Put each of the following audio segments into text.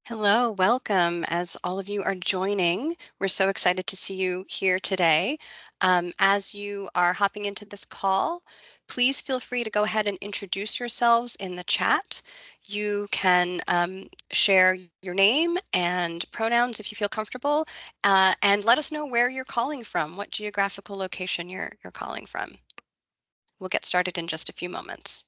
Hello, welcome. As all of you are joining, we're so excited to see you here today. As you are hopping into this call, please feel free to go ahead and introduce yourselves in the chat. You can share your name and pronouns if you feel comfortable, and let us know where you're calling from, what geographical location you're calling from. We'll get started in just a few moments.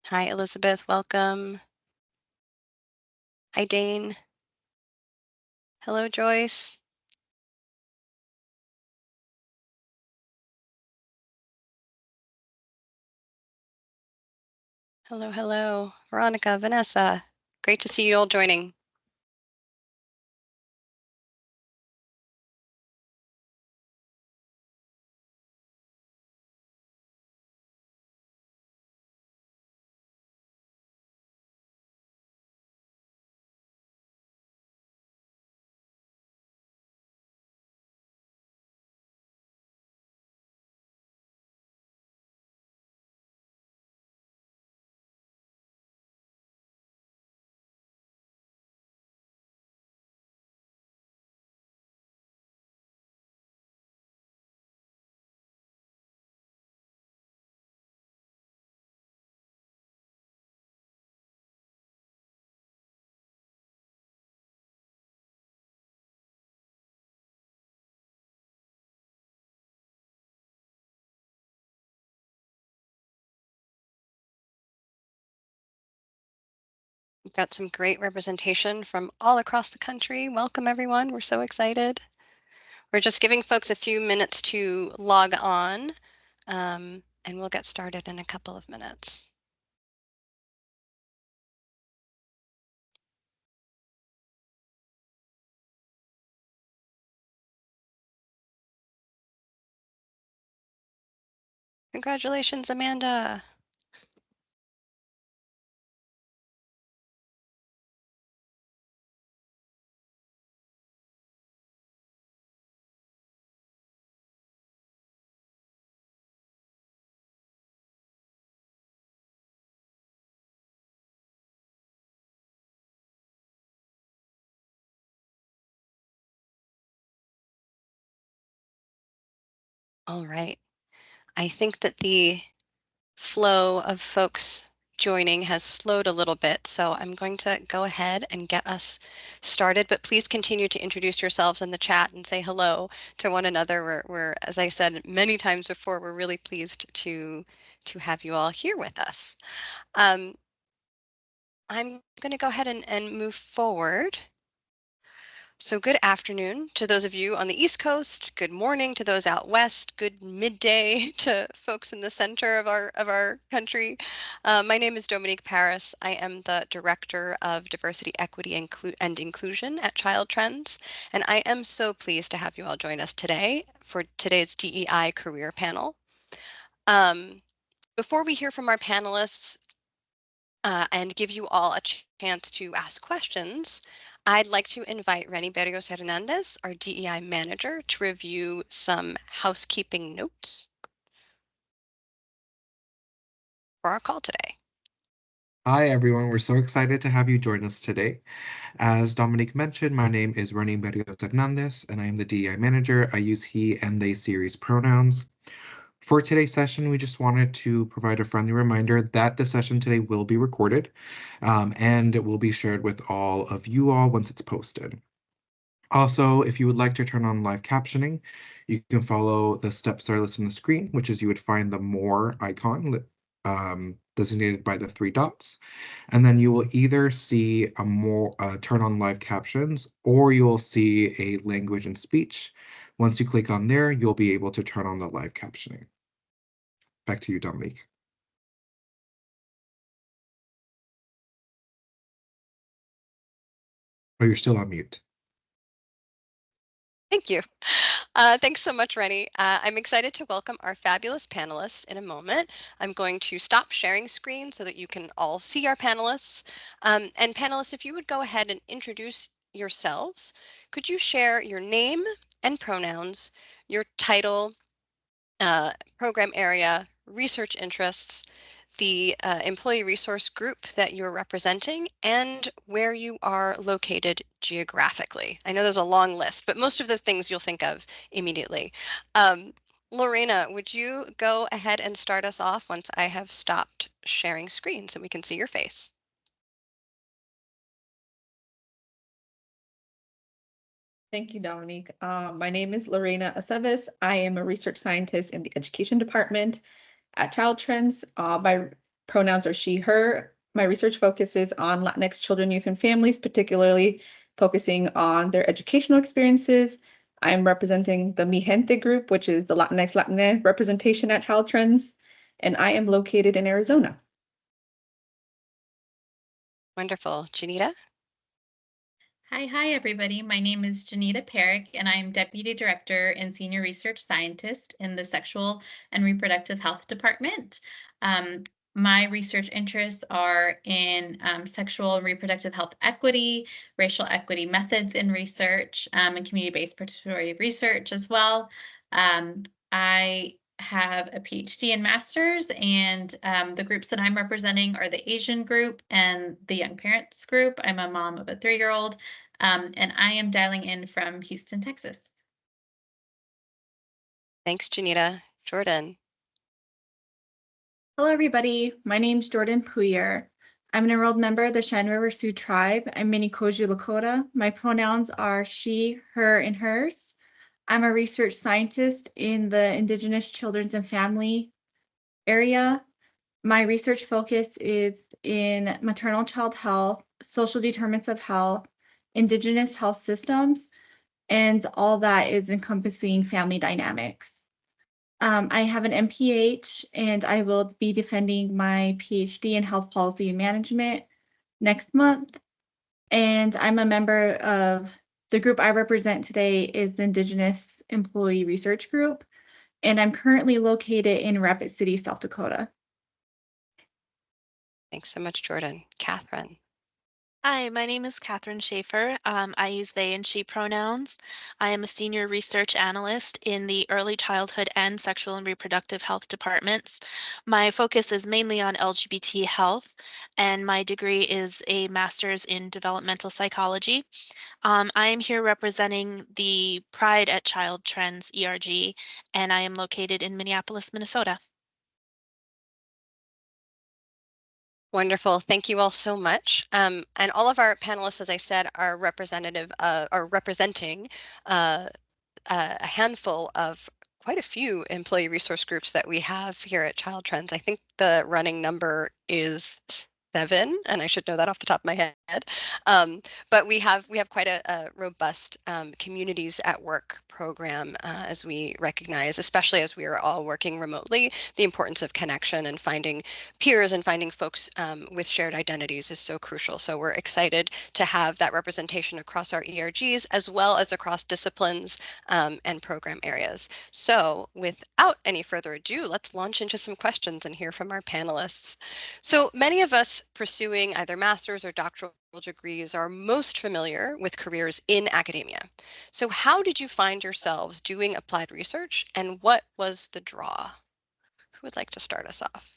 Hi, Elizabeth, welcome. Hi, Dane. Hello, Joyce. Hello, hello. Veronica, Vanessa. Great to see you all joining. We've got some great representation from all across the country. Welcome, everyone. We're so excited. We're just giving folks a few minutes to log on, and we'll get started in a couple of minutes. Congratulations, Amanda. All right. I think that the flow of folks joining has slowed a little bit, so I'm going to go ahead and get us started, but please continue to introduce yourselves in the chat and say hello to one another. We're as I said many times before, we're really pleased to have you all here with us. I'm going to go ahead and move forward. So good afternoon to those of you on the East Coast, good morning to those out west, good midday to folks in the center of our country. My name is Dominique Paris. I am the Director of Diversity, Equity, and Inclusion at Child Trends, and I am so pleased to have you all join us today for today's DEI Career Panel. Before we hear from our panelists, and give you all a chance to ask questions, I'd like to invite Renny Berrios Hernandez, our DEI manager, to review some housekeeping notes for our call today. Hi, everyone. We're so excited to have you join us today. As Dominique mentioned, my name is Renny Berrios Hernandez, and I am the DEI manager. I use he and they series pronouns. For today's session, we just wanted to provide a friendly reminder that the session today will be recorded, and it will be shared with all of you all once it's posted. Also, if you would like to turn on live captioning, you can follow the steps that are listed on the screen, which is you would find the more icon designated by the three dots. And then you will either see a more turn on live captions, or you'll see a language and speech. Once you click on there, you'll be able to turn on the live captioning. Back to you, Dominique. Oh, you're still on mute. Thank you. Thanks so much, Rennie. I'm excited to welcome our fabulous panelists in a moment. I'm going to stop sharing screen so that you can all see our panelists. And panelists, if you would go ahead and introduce yourselves, could you share your name and pronouns, your title, program area, research interests, the employee resource group that you're representing, and where you are located geographically. I know there's a long list, but most of those things you'll think of immediately. Lorena, would you go ahead and start us off once I have stopped sharing screen so we can see your face? Thank you, Dominique. My name is Lorena Aceves. I am a research scientist in the education department at Child Trends. My pronouns are she, her. My research focuses on Latinx children, youth, and families, particularly focusing on their educational experiences. I'm representing the Mi Gente group, which is the Latinx Latina representation at Child Trends, and I am located in Arizona. Wonderful. Janita? Hi, everybody. My name is Janita Perrick, and I'm Deputy Director and Senior Research Scientist in the Sexual and Reproductive Health Department. My research interests are in sexual and reproductive health equity, racial equity methods in research, and community-based participatory research as well. I have a PhD and master's, and the groups that I'm representing are the Asian group and the young parents group. I'm a mom of a 3-year-old, and I am dialing in from Houston, Texas. Thanks, Janita. Jordan? Hello, everybody. My name is Jordan Puyer. I'm an enrolled member of the Cheyenne River Sioux Tribe. I'm Minikoju Lakota. My pronouns are she, her, and hers. I'm a research scientist in the Indigenous Children's and Family area. My research focus is in maternal child health, social determinants of health, Indigenous health systems, and all that is encompassing family dynamics. I have an MPH, and I will be defending my PhD in health policy and management next month. And I'm a member of the group I represent today is the Indigenous Employee Research Group, and I'm currently located in Rapid City, South Dakota. Thanks so much, Jordan. Catherine? Hi, my name is Catherine Schaefer. I use they and she pronouns. I am a senior research analyst in the early childhood and sexual and reproductive health departments. My focus is mainly on LGBT health, and my degree is a master's in developmental psychology. I am here representing the Pride at Child Trends ERG, and I am located in Minneapolis, Minnesota. Wonderful. Thank you all so much. And all of our panelists, as I said, are representing a handful of quite a few employee resource groups that we have here at Child Trends. I think the running number is 7, and I should know that off the top of my head. But we have quite a robust communities at work program, as we recognize, especially as we are all working remotely, the importance of connection and finding peers and finding folks with shared identities is so crucial. So we're excited to have that representation across our ERGs as well as across disciplines and program areas. So without any further ado, let's launch into some questions and hear from our panelists. So many of us pursuing either master's or doctoral degrees are most familiar with careers in academia. So how did you find yourselves doing applied research, and what was the draw? Who would like to start us off?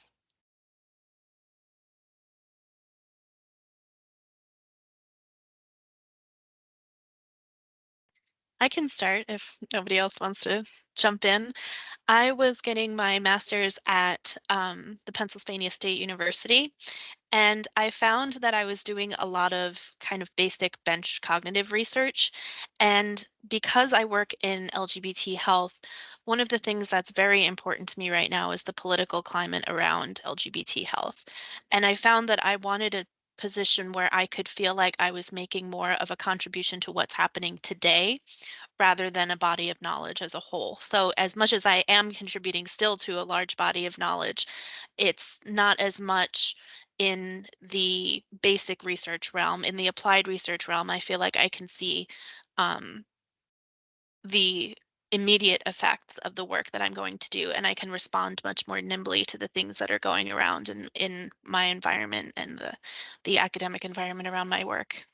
I can start if nobody else wants to jump in. I was getting my master's at the Pennsylvania State University, and I found that I was doing a lot of kind of basic bench cognitive research. And because I work in LGBT health, one of the things that's very important to me right now is the political climate around LGBT health. And I found that I wanted a position where I could feel like I was making more of a contribution to what's happening today rather than a body of knowledge as a whole. So as much as I am contributing still to a large body of knowledge, it's not as much in the basic research realm. In the applied research realm, I feel like I can see um, the immediate effects of the work that I'm going to do, and I can respond much more nimbly to the things that are going around in my environment and the academic environment around my work.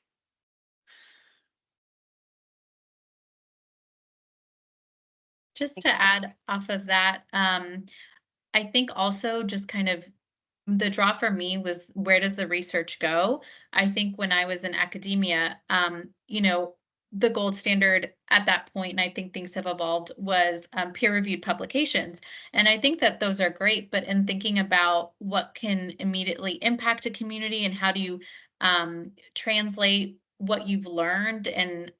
Just to Thanks. add off of that, I think also just kind of the draw for me was, where does the research go? I think when I was in academia, the gold standard at that point, and I think things have evolved, was peer-reviewed publications. And I think that those are great, but in thinking about what can immediately impact a community and how do you translate what you've learned and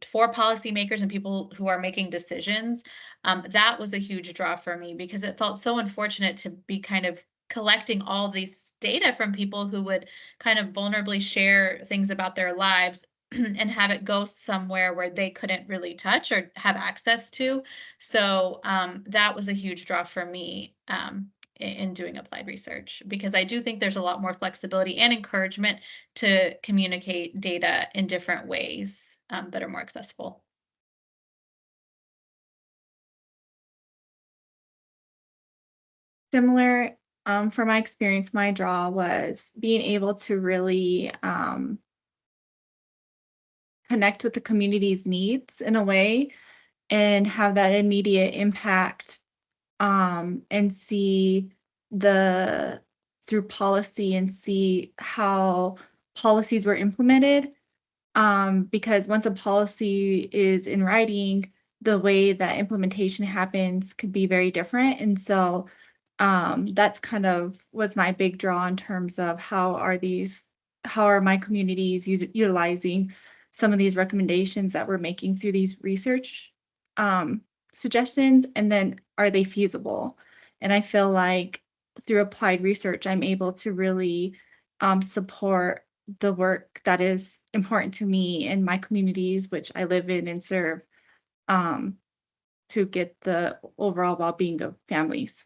for policymakers and people who are making decisions, that was a huge draw for me, because it felt so unfortunate to be kind of collecting all these data from people who would kind of vulnerably share things about their lives and have it go somewhere where they couldn't really touch or have access to. So that was a huge draw for me in doing applied research, because I do think there's a lot more flexibility and encouragement to communicate data in different ways that are more accessible. Similar, from my experience, my draw was being able to really connect with the community's needs in a way and have that immediate impact, and see the through policy and see how policies were implemented. Because once a policy is in writing, the way that implementation happens could be very different. And so that's kind of was my big draw in terms of how are my communities utilizing some of these recommendations that we're making through these research suggestions, and then are they feasible? And I feel like through applied research, I'm able to really support the work that is important to me and my communities, which I live in and serve, to get the overall well-being of families.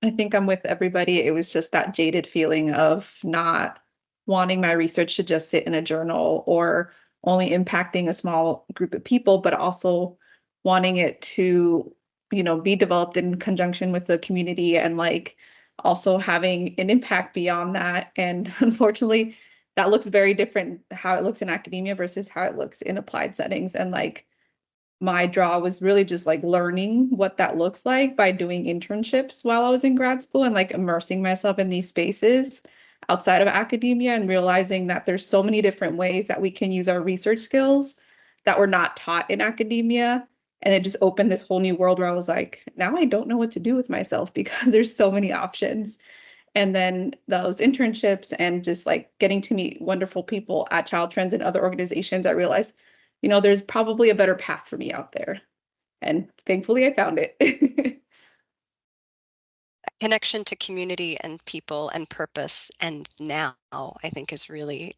I think I'm with everybody. It was just that jaded feeling of not wanting my research to just sit in a journal or only impacting a small group of people, but also wanting it to, be developed in conjunction with the community and like also having an impact beyond that. And unfortunately, that looks very different how it looks in academia versus how it looks in applied settings. And like my draw was really just like learning what that looks like by doing internships while I was in grad school and like immersing myself in these spaces outside of academia and realizing that there's so many different ways that we can use our research skills that were not taught in academia. And it just opened this whole new world where I was like, now I don't know what to do with myself because there's so many options. And then those internships and just like getting to meet wonderful people at Child Trends and other organizations, I realized, there's probably a better path for me out there. And thankfully I found it. Connection to community and people and purpose and now, I think, is really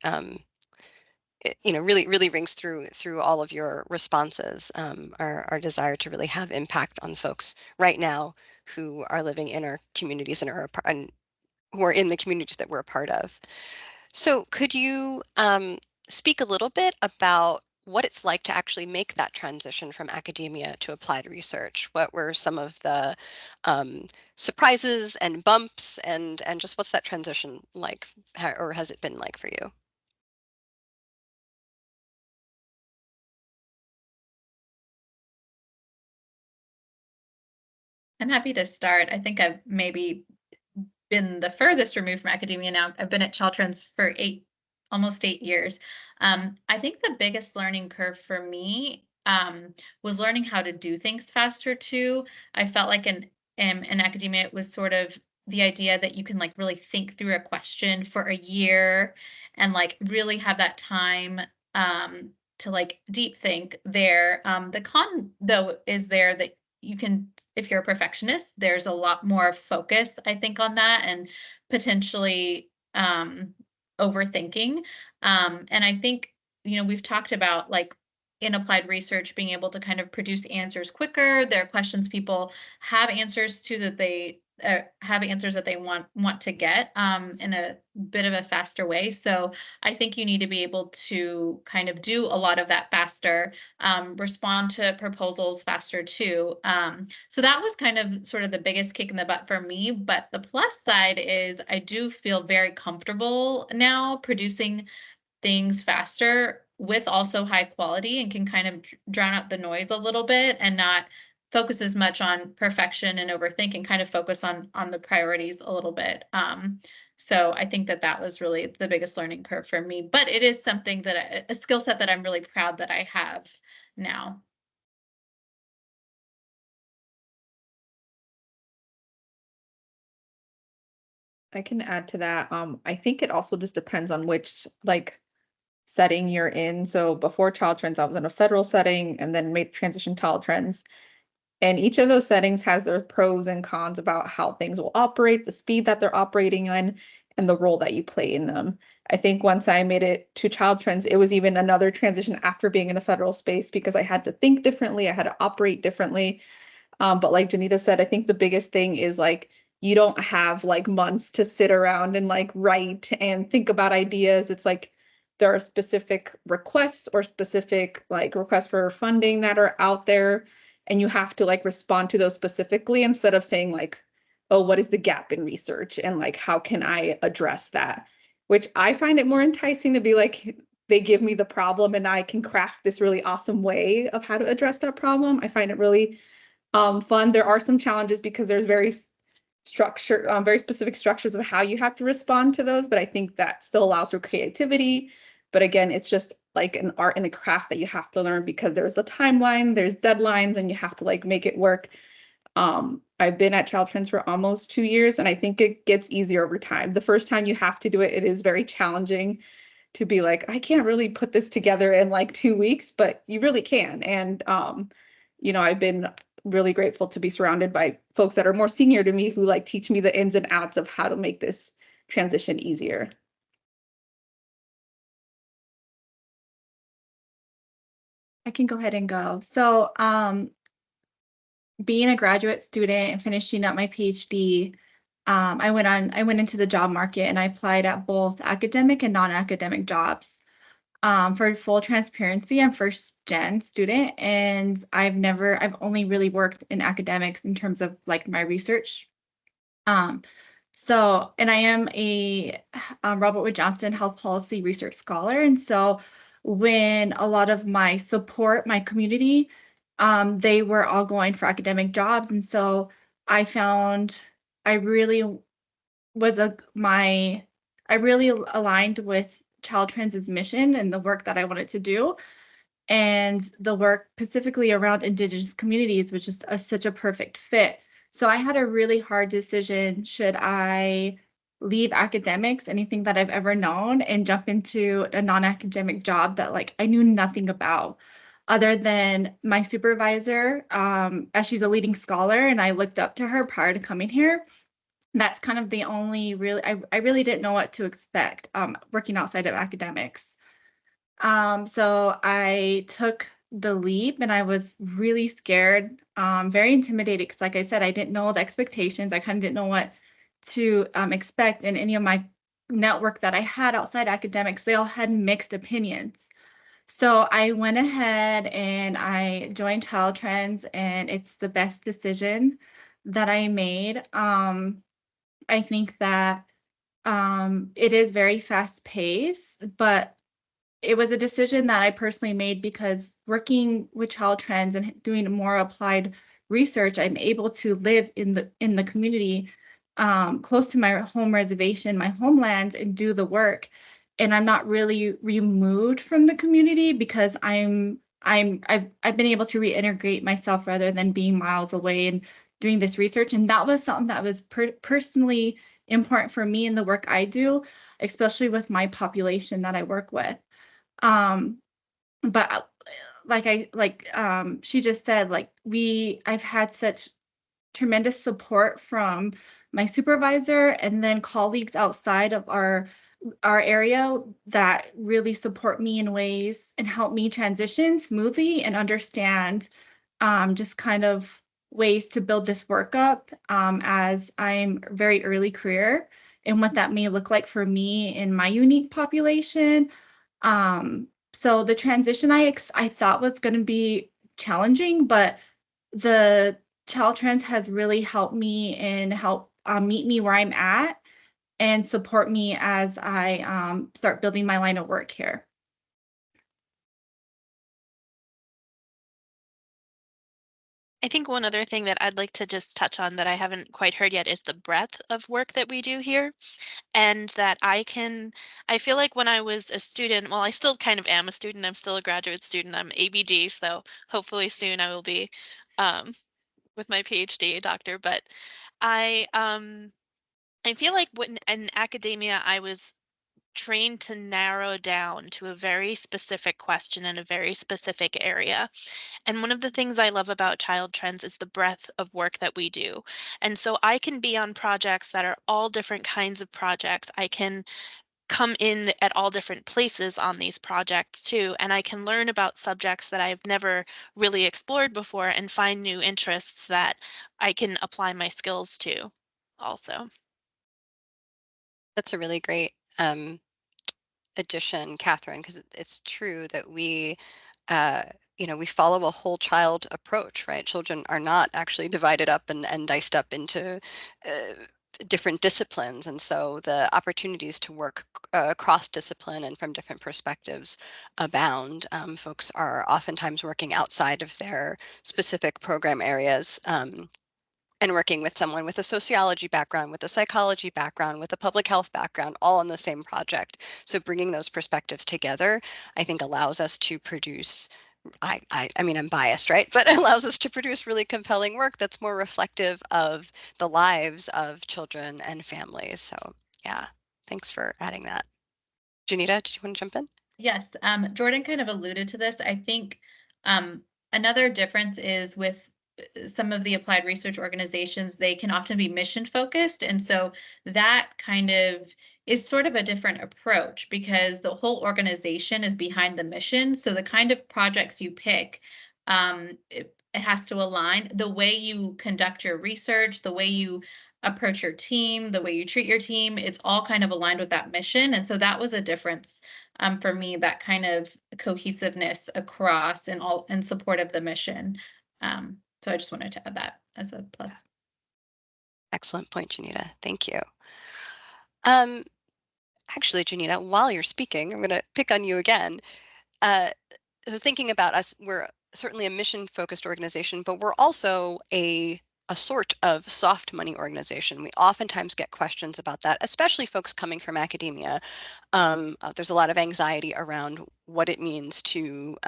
really rings through all of your responses. Our desire to really have impact on folks right now who are living in our communities and who are in the communities that we're a part of. So could you speak a little bit about what it's like to actually make that transition from academia to applied research? What were some of the surprises and bumps and just what's that transition like, or has it been like for you? I'm happy to start. I think I've maybe been the furthest removed from academia now. I've been at Child Trends for almost 8 years. I think the biggest learning curve for me was learning how to do things faster too. I felt like in academia, it was sort of the idea that you can like really think through a question for a year and like really have that time like deep think there. The con though is there that you can, if you're a perfectionist, there's a lot more focus, I think, on that, and potentially overthinking. And I think, we've talked about, like, in applied research, being able to kind of produce answers quicker. There are questions people have answers to that they have answers that they want to get in a bit of a faster way. So I think you need to be able to kind of do a lot of that faster, respond to proposals faster too. So that was kind of sort of the biggest kick in the butt for me. But the plus side is I do feel very comfortable now producing things faster with also high quality, and can kind of drown out the noise a little bit and not focus as much on perfection and overthink, and kind of focus on the priorities a little bit. So I think that that was really the biggest learning curve for me, but it is something that a skill set that I'm really proud that I have now. I can add to that. I think it also just depends on which setting you're in. So before Child Trends, I was in a federal setting and then made transition to Child Trends. And each of those settings has their pros and cons about how things will operate, the speed that they're operating in, and the role that you play in them. I think once I made it to Child Trends, it was even another transition after being in a federal space because I had to think differently, I had to operate differently. But like Janita said, I think the biggest thing is you don't have months to sit around and write and think about ideas. It's there are specific requests or specific requests for funding that are out there, and you have to respond to those specifically instead of saying oh, what is the gap in research and how can I address that? Which I find it more enticing to be they give me the problem and I can craft this really awesome way of how to address that problem. I find it really fun. There are some challenges because there's very very specific structures of how you have to respond to those, but I think that still allows for creativity. But again, it's just an art and a craft that you have to learn because there's a timeline, there's deadlines, and you have to make it work. I've been at Child Trends for almost 2 years, and I think it gets easier over time. The first time you have to do it, it is very challenging to be I can't really put this together in 2 weeks, but you really can. And I've been really grateful to be surrounded by folks that are more senior to me who teach me the ins and outs of how to make this transition easier. I can go ahead and go. So being a graduate student and finishing up my PhD, I went into the job market and I applied at both academic and non-academic jobs. For full transparency, I'm first gen student, and I've only really worked in academics in terms of my research. And I am a Robert Wood Johnson Health Policy Research Scholar. And so when a lot of my support, my community, they were all going for academic jobs. And so I found I really I really aligned with Child Trends' mission and the work that I wanted to do, and the work specifically around Indigenous communities, which is such a perfect fit. So I had a really hard decision. Should I leave academics, anything that I've ever known, and jump into a non-academic job that I knew nothing about, other than my supervisor, as she's a leading scholar, and I looked up to her prior to coming here. That's kind of the only I really didn't know what to expect working outside of academics. So I took the leap and I was really scared, very intimidated because like I said, I didn't know the expectations. I kind of didn't know what to expect. And any of my network that I had outside academics, they all had mixed opinions. So I went ahead and I joined Child Trends, and it's the best decision that I made. I think that it is very fast paced, but it was a decision that I personally made because working with Child Trends and doing more applied research, I'm able to live in the community close to my home reservation, my homeland, and do the work. And I'm not really removed from the community because I've been able to reintegrate myself rather than being miles away and doing this research. And that was something that was personally important for me in the work I do, especially with my population that I work with. but she just said, like, I've had such tremendous support from my supervisor and then colleagues outside of our area that really support me in ways and help me transition smoothly and understand just kind of ways to build this work up as I'm very early career and what that may look like for me in my unique population. So the transition I thought was going to be challenging, but the Child Trends has really helped me and help meet me where I'm at and support me as I start building my line of work here. I think one other thing that I'd like to just touch on that I haven't quite heard yet is the breadth of work that we do here. And that I feel like when I was a student, well, I still kind of am a student. I'm still a graduate student. I'm ABD, so hopefully soon I will be um, with my PhD doctor. But I feel like when in academia, I was trained to narrow down to a very specific question in a very specific area. And one of the things I love about Child Trends is the breadth of work that we do. And so I can be on projects that are all different kinds of projects. I can come in at all different places on these projects too, and I can learn about subjects that I've never really explored before and find new interests that I can apply my skills to also. That's a really great addition, Catherine, because it's true that uh, we follow a whole child approach, right? Children are not actually divided up and diced up into different disciplines. And so the opportunities to work cross discipline and from different perspectives abound. Folks are oftentimes working outside of their specific program areas. And working with someone with a sociology background, with a psychology background, with a public health background, all on the same project. So bringing those perspectives together, I think allows us to produce, I mean, I'm biased, right? But it allows us to produce really compelling work that's more reflective of the lives of children and families. So yeah, thanks for adding that. Janita, did you want to jump in? Yes, Jordan kind of alluded to this. I think another difference is with some of the applied research organizations, they can often be mission focused. And so that kind of is sort of a different approach because the whole organization is behind the mission. So the kind of projects you pick, it has to align. The way you conduct your research, the way you approach your team, the way you treat your team, it's all kind of aligned with that mission. And so that was a difference for me, that kind of cohesiveness across and all in support of the mission. So I just wanted to add that as a plus. Excellent point, Janita. Thank you. Actually, Janita, while you're speaking, I'm going to pick on you again. So thinking about us, we're certainly a mission-focused organization, but we're also a sort of soft money organization. We oftentimes get questions about that, especially folks coming from academia. There's a lot of anxiety around what it means to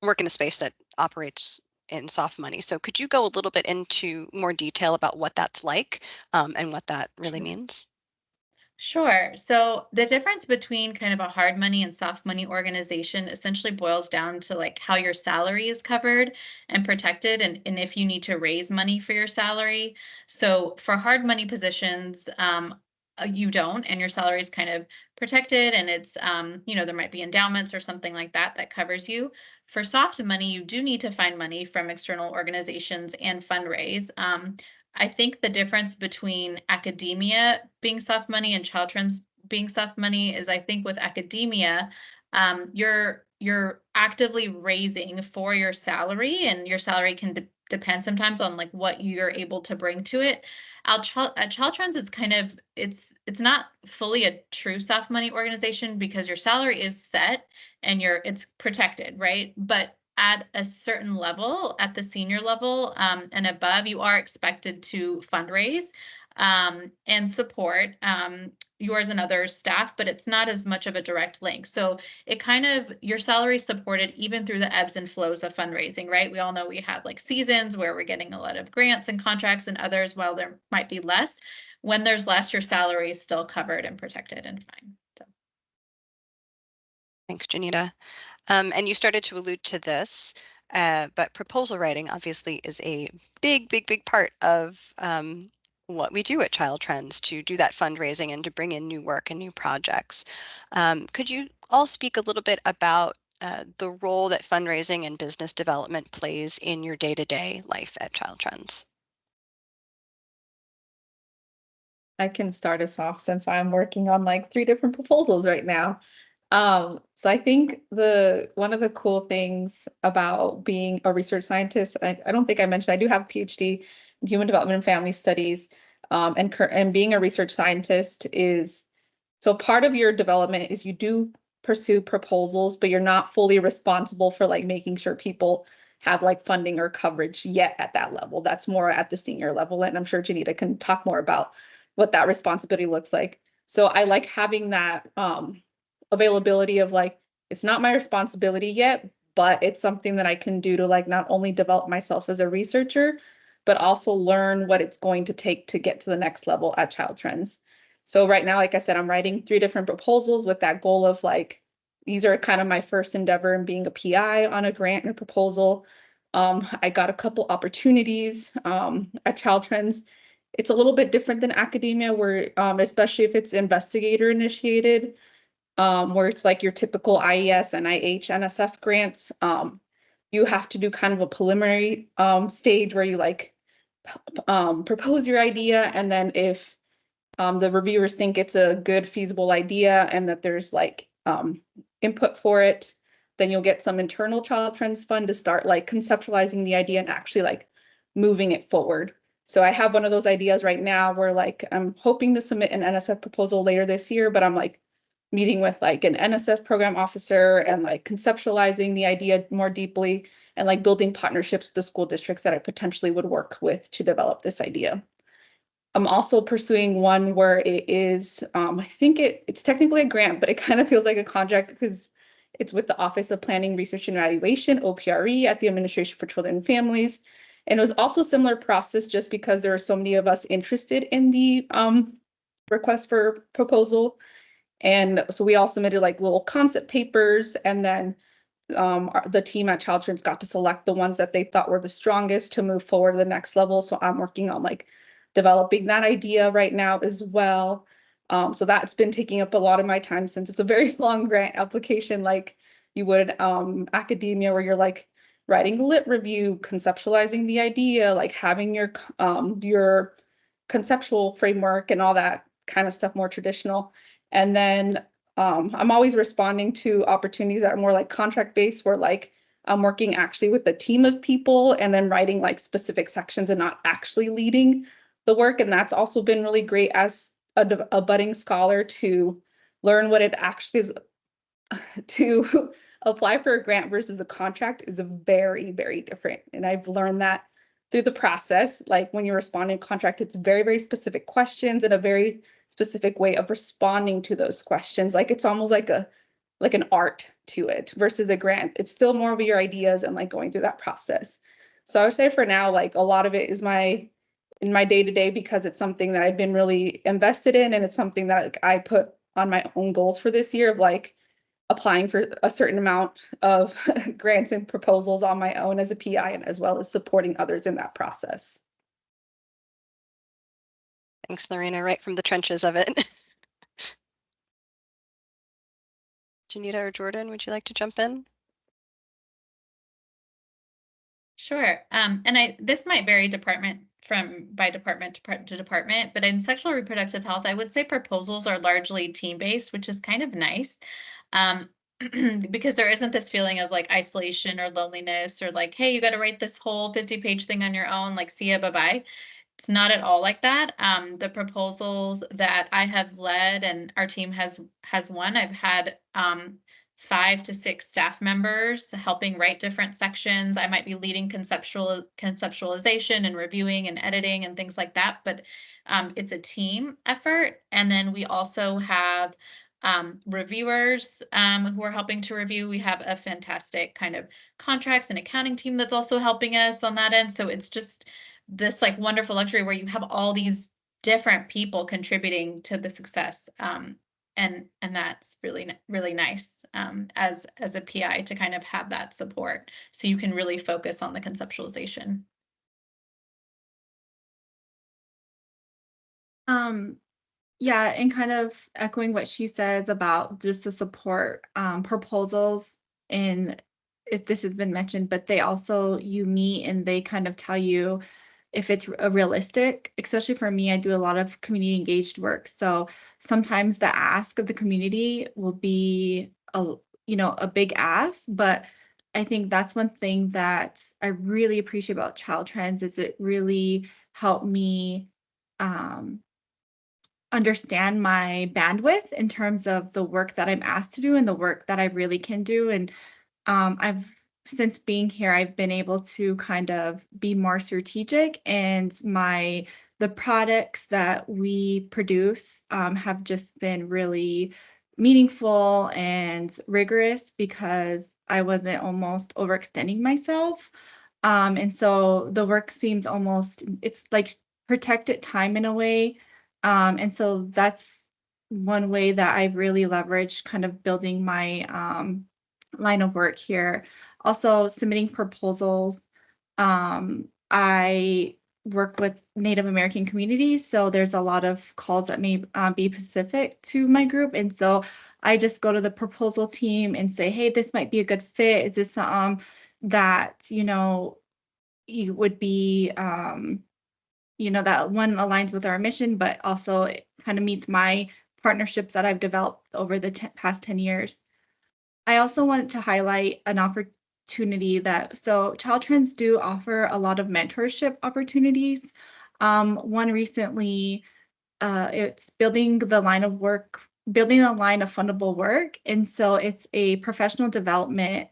work in a space that operates in soft money. So could you go a little bit into more detail about what that's like and what that really means? Sure. So the difference between kind of a hard money and soft money organization essentially boils down to like how your salary is covered and protected and if you need to raise money for your salary. So for hard money positions, you don't, and your salary is kind of protected and it's, there might be endowments or something like that that covers you. For soft money, you do need to find money from external organizations and fundraise. I think the difference between academia being soft money and child trends being soft money is I think with academia, you're actively raising for your salary, and your salary can depend sometimes on like what you're able to bring to it. At Child Trends, it's kind of it's not fully a true soft money organization because your salary is set and it's protected, right? But at a certain level, at the senior level and above, you are expected to fundraise and support yours and others' staff, but it's not as much of a direct link. So it kind of, your salary is supported even through the ebbs and flows of fundraising, right? We all know we have like seasons where we're getting a lot of grants and contracts and others, while there might be less. When there's less, your salary is still covered and protected and fine. So. Thanks, Janita. And you started to allude to this, but proposal writing obviously is a big part of what we do at Child Trends to do that fundraising and to bring in new work and new projects. Could you all speak a little bit about the role that fundraising and business development plays in your day-to-day life at Child Trends? I can start us off since I'm working on like 3 different proposals right now. So I think one of the cool things about being a research scientist, I don't think I mentioned, I do have a PhD in human development and family studies, and being a research scientist is, so part of your development is you do pursue proposals, but you're not fully responsible for like making sure people have like funding or coverage yet at that level. That's more at the senior level, and I'm sure Janita can talk more about what that responsibility looks like. So I like having that availability of like, it's not my responsibility yet, but it's something that I can do to like not only develop myself as a researcher, but also learn what it's going to take to get to the next level at Child Trends. So right now, like I said, I'm writing 3 different proposals with that goal of like, these are kind of my first endeavor in being a PI on a grant and a proposal. I got a couple opportunities at Child Trends. It's a little bit different than academia where, especially if it's investigator initiated, where it's like your typical IES, NIH, NSF grants. You have to do kind of a preliminary stage where you like propose your idea, and then if the reviewers think it's a good, feasible idea and that there's like input for it, then you'll get some internal Child Trends fund to start like conceptualizing the idea and actually like moving it forward. So I have one of those ideas right now where like I'm hoping to submit an NSF proposal later this year, but I'm like meeting with like an NSF program officer and like conceptualizing the idea more deeply and like building partnerships with the school districts that I potentially would work with to develop this idea. I'm also pursuing one where it is, I think it's technically a grant, but it kind of feels like a contract because it's with the Office of Planning, Research and Evaluation, OPRE, at the Administration for Children and Families. And it was also a similar process just because there are so many of us interested in the request for proposal. And so we all submitted like little concept papers, and then the team at Child Trends got to select the ones that they thought were the strongest to move forward to the next level. So I'm working on like developing that idea right now as well. So that's been taking up a lot of my time since it's a very long grant application, like you would academia, where you're like writing a lit review, conceptualizing the idea, like having your conceptual framework and all that kind of stuff, more traditional. And then I'm always responding to opportunities that are more like contract based, where like I'm working actually with a team of people and then writing like specific sections and not actually leading the work. And that's also been really great as a budding scholar to learn what it actually is to apply for a grant versus a contract is a very different. And I've learned that through the process. Like when you're responding to contract, it's very specific questions and a very specific way of responding to those questions. Like it's almost like an art to it versus a grant. It's still more of your ideas and like going through that process. So I would say for now, like a lot of it is in my day-to-day because it's something that I've been really invested in, and it's something that like, I put on my own goals for this year of like applying for a certain amount of grants and proposals on my own as a PI, and as well as supporting others in that process. Thanks, Lorena, right from the trenches of it. Janita or Jordan, would you like to jump in? Sure. And this might vary department by department to department, but in sexual reproductive health, I would say proposals are largely team-based, which is kind of nice. Because there isn't this feeling of like isolation or loneliness or like, hey, you got to write this whole 50-page thing on your own, like see ya, bye-bye. It's not at all like that. The proposals that I have led and our team has won, I've had 5 to 6 staff members helping write different sections. I might be leading conceptualization and reviewing and editing and things like that, but it's a team effort. And then we also have reviewers who are helping to review. We have a fantastic kind of contracts and accounting team that's also helping us on that end. So it's just this like wonderful luxury where you have all these different people contributing to the success. And that's really nice as a PI to kind of have that support so you can really focus on the conceptualization. Yeah, and kind of echoing what she says about just the support proposals, and if this has been mentioned, but they also, you meet and they kind of tell you if it's a realistic, especially for me, I do a lot of community engaged work. So sometimes the ask of the community will be a big ask, but I think that's one thing that I really appreciate about Child Trends is it really helped me understand my bandwidth in terms of the work that I'm asked to do and the work that I really can do. And I've since being here, I've been able to kind of be more strategic, and the products that we produce have just been really meaningful and rigorous because I wasn't almost overextending myself. And so the work seems it's like protected time in a way. And so that's one way that I've really leveraged kind of building my line of work here. Also submitting proposals. I work with Native American communities, so there's a lot of calls that may be specific to my group. And so I just go to the proposal team and say, hey, this might be a good fit. Is this that, you would be, that one aligns with our mission, but also it kind of meets my partnerships that I've developed over the past 10 years. I also wanted to highlight an opportunity so Child Trends do offer a lot of mentorship opportunities. One recently, it's building a line of fundable work. And so it's a professional development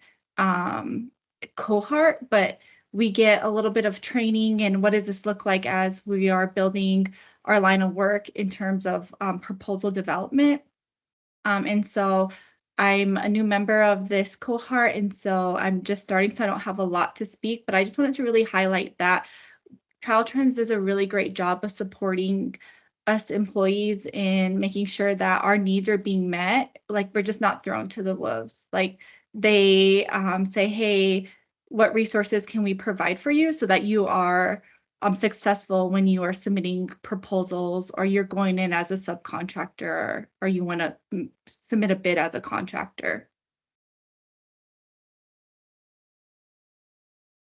cohort, but we get a little bit of training and what does this look like as we are building our line of work in terms of proposal development. And so I'm a new member of this cohort, and so I'm just starting, so I don't have a lot to speak, but I just wanted to really highlight that Child Trends does a really great job of supporting us employees in making sure that our needs are being met. Like, we're just not thrown to the wolves. Like, they say, hey, what resources can we provide for you so that you are successful when you are submitting proposals, or you're going in as a subcontractor, or you want to submit a bid as a contractor.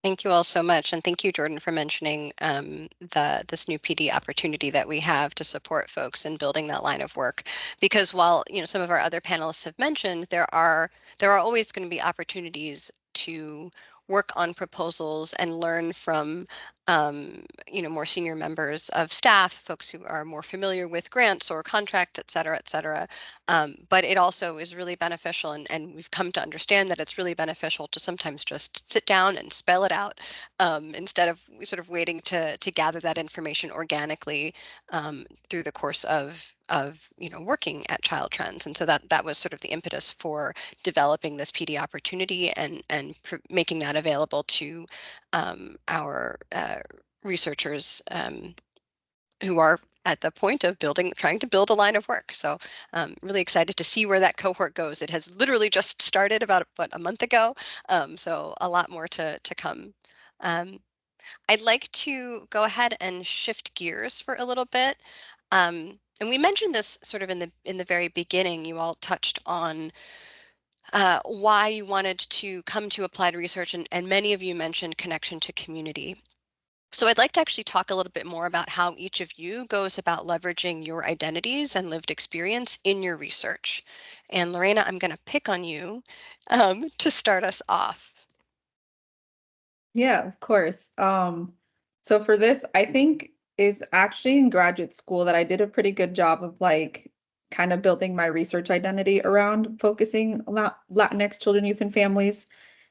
Thank you all so much, and thank you, Jordan, for mentioning this new PD opportunity that we have to support folks in building that line of work. Because while some of our other panelists have mentioned, there are always going to be opportunities to work on proposals and learn from more senior members of staff, folks who are more familiar with grants or contracts, et cetera, et cetera. But it also is really beneficial, and we've come to understand that it's really beneficial to sometimes just sit down and spell it out instead of sort of waiting to gather that information organically through the course of working at Child Trends. And so that was sort of the impetus for developing this PD opportunity and making that available to our researchers who are at the point of trying to build a line of work. So really excited to see where that cohort goes. It has literally just started about a month ago, so a lot more to come. I'd like to go ahead and shift gears for a little bit. And we mentioned this sort of in the very beginning. You all touched on why you wanted to come to applied research, and many of you mentioned connection to community. So I'd like to actually talk a little bit more about how each of you goes about leveraging your identities and lived experience in your research. And Lorena, I'm going to pick on you to start us off. Yeah, of course. So for this, I think is actually in graduate school that I did a pretty good job of like kind of building my research identity around focusing on Latinx children, youth, and families,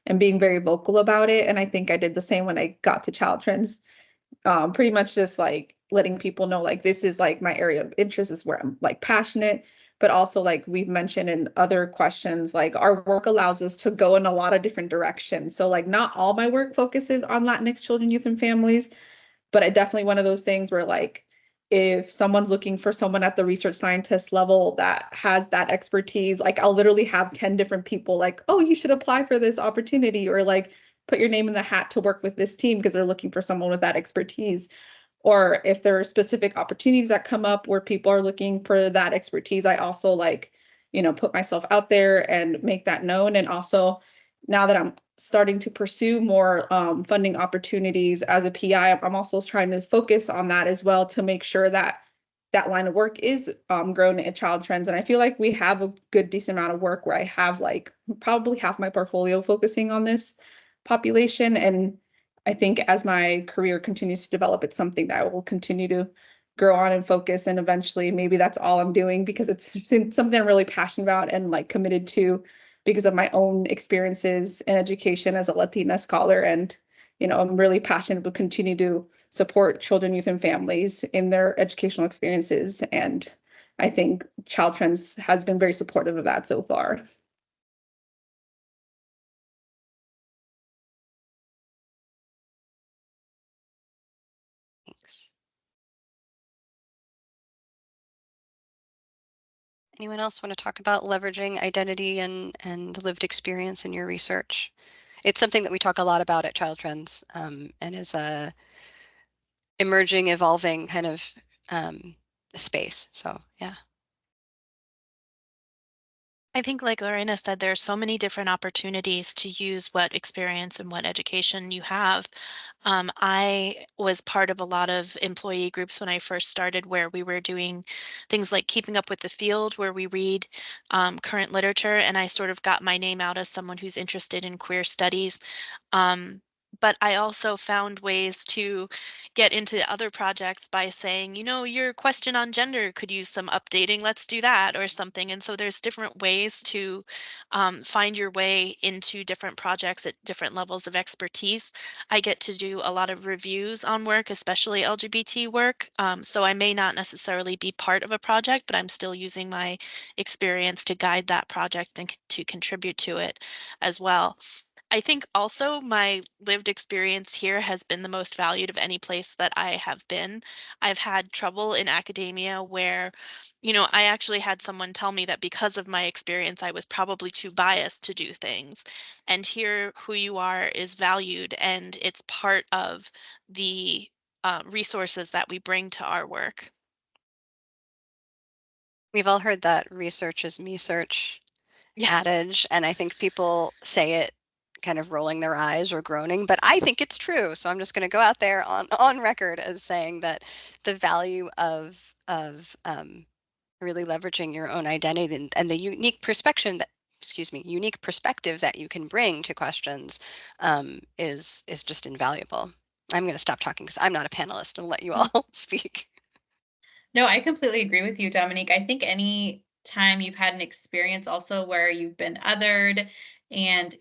and being very vocal about it. And I think I did the same when I got to Child Trends. Pretty much just like letting people know like this is like my area of interest, is where I'm like passionate. But also, like we've mentioned in other questions, like our work allows us to go in a lot of different directions. So like not all my work focuses on Latinx children, youth, and families, but I definitely one of those things where like if someone's looking for someone at the research scientist level that has that expertise, like I'll literally have 10 different people like, oh, you should apply for this opportunity, or like put your name in the hat to work with this team because they're looking for someone with that expertise. Or if there are specific opportunities that come up where people are looking for that expertise, I also like, put myself out there and make that known. And also now that I'm starting to pursue more funding opportunities as a PI, I'm also trying to focus on that as well to make sure that that line of work is grown at Child Trends. And I feel like we have a good decent amount of work where I have like probably half my portfolio focusing on this population. And I think as my career continues to develop, it's something that I will continue to grow on and focus. And eventually maybe that's all I'm doing because it's something I'm really passionate about and like committed to because of my own experiences in education as a Latina scholar. And, I'm really passionate to continue to support children, youth, and families in their educational experiences. And I think Child Trends has been very supportive of that so far. Thanks. Anyone else want to talk about leveraging identity and lived experience in your research? It's something that we talk a lot about at Child Trends, and is a emerging, evolving kind of space. So yeah. I think, like Lorena said, there are so many different opportunities to use what experience and what education you have. I was part of a lot of employee groups when I first started where we were doing things like keeping up with the field, where we read current literature, and I sort of got my name out as someone who's interested in queer studies. But I also found ways to get into other projects by saying, your question on gender could use some updating. Let's do that or something. And so there's different ways to find your way into different projects at different levels of expertise. I get to do a lot of reviews on work, especially LGBT work. So I may not necessarily be part of a project, but I'm still using my experience to guide that project and to contribute to it as well. I think also my lived experience here has been the most valued of any place that I have been. I've had trouble in academia where, I actually had someone tell me that because of my experience, I was probably too biased to do things. And here, who you are is valued, and it's part of the resources that we bring to our work. We've all heard that research is me search Yeah. adage, and I think people say it kind of rolling their eyes or groaning, but I think it's true. So I'm just going to go out there on record as saying that the value of really leveraging your own identity and the unique unique perspective that you can bring to questions is just invaluable. I'm going to stop talking because I'm not a panelist and let you all speak. No, I completely agree with you, Dominique. I think any time you've had an experience also where you've been othered and,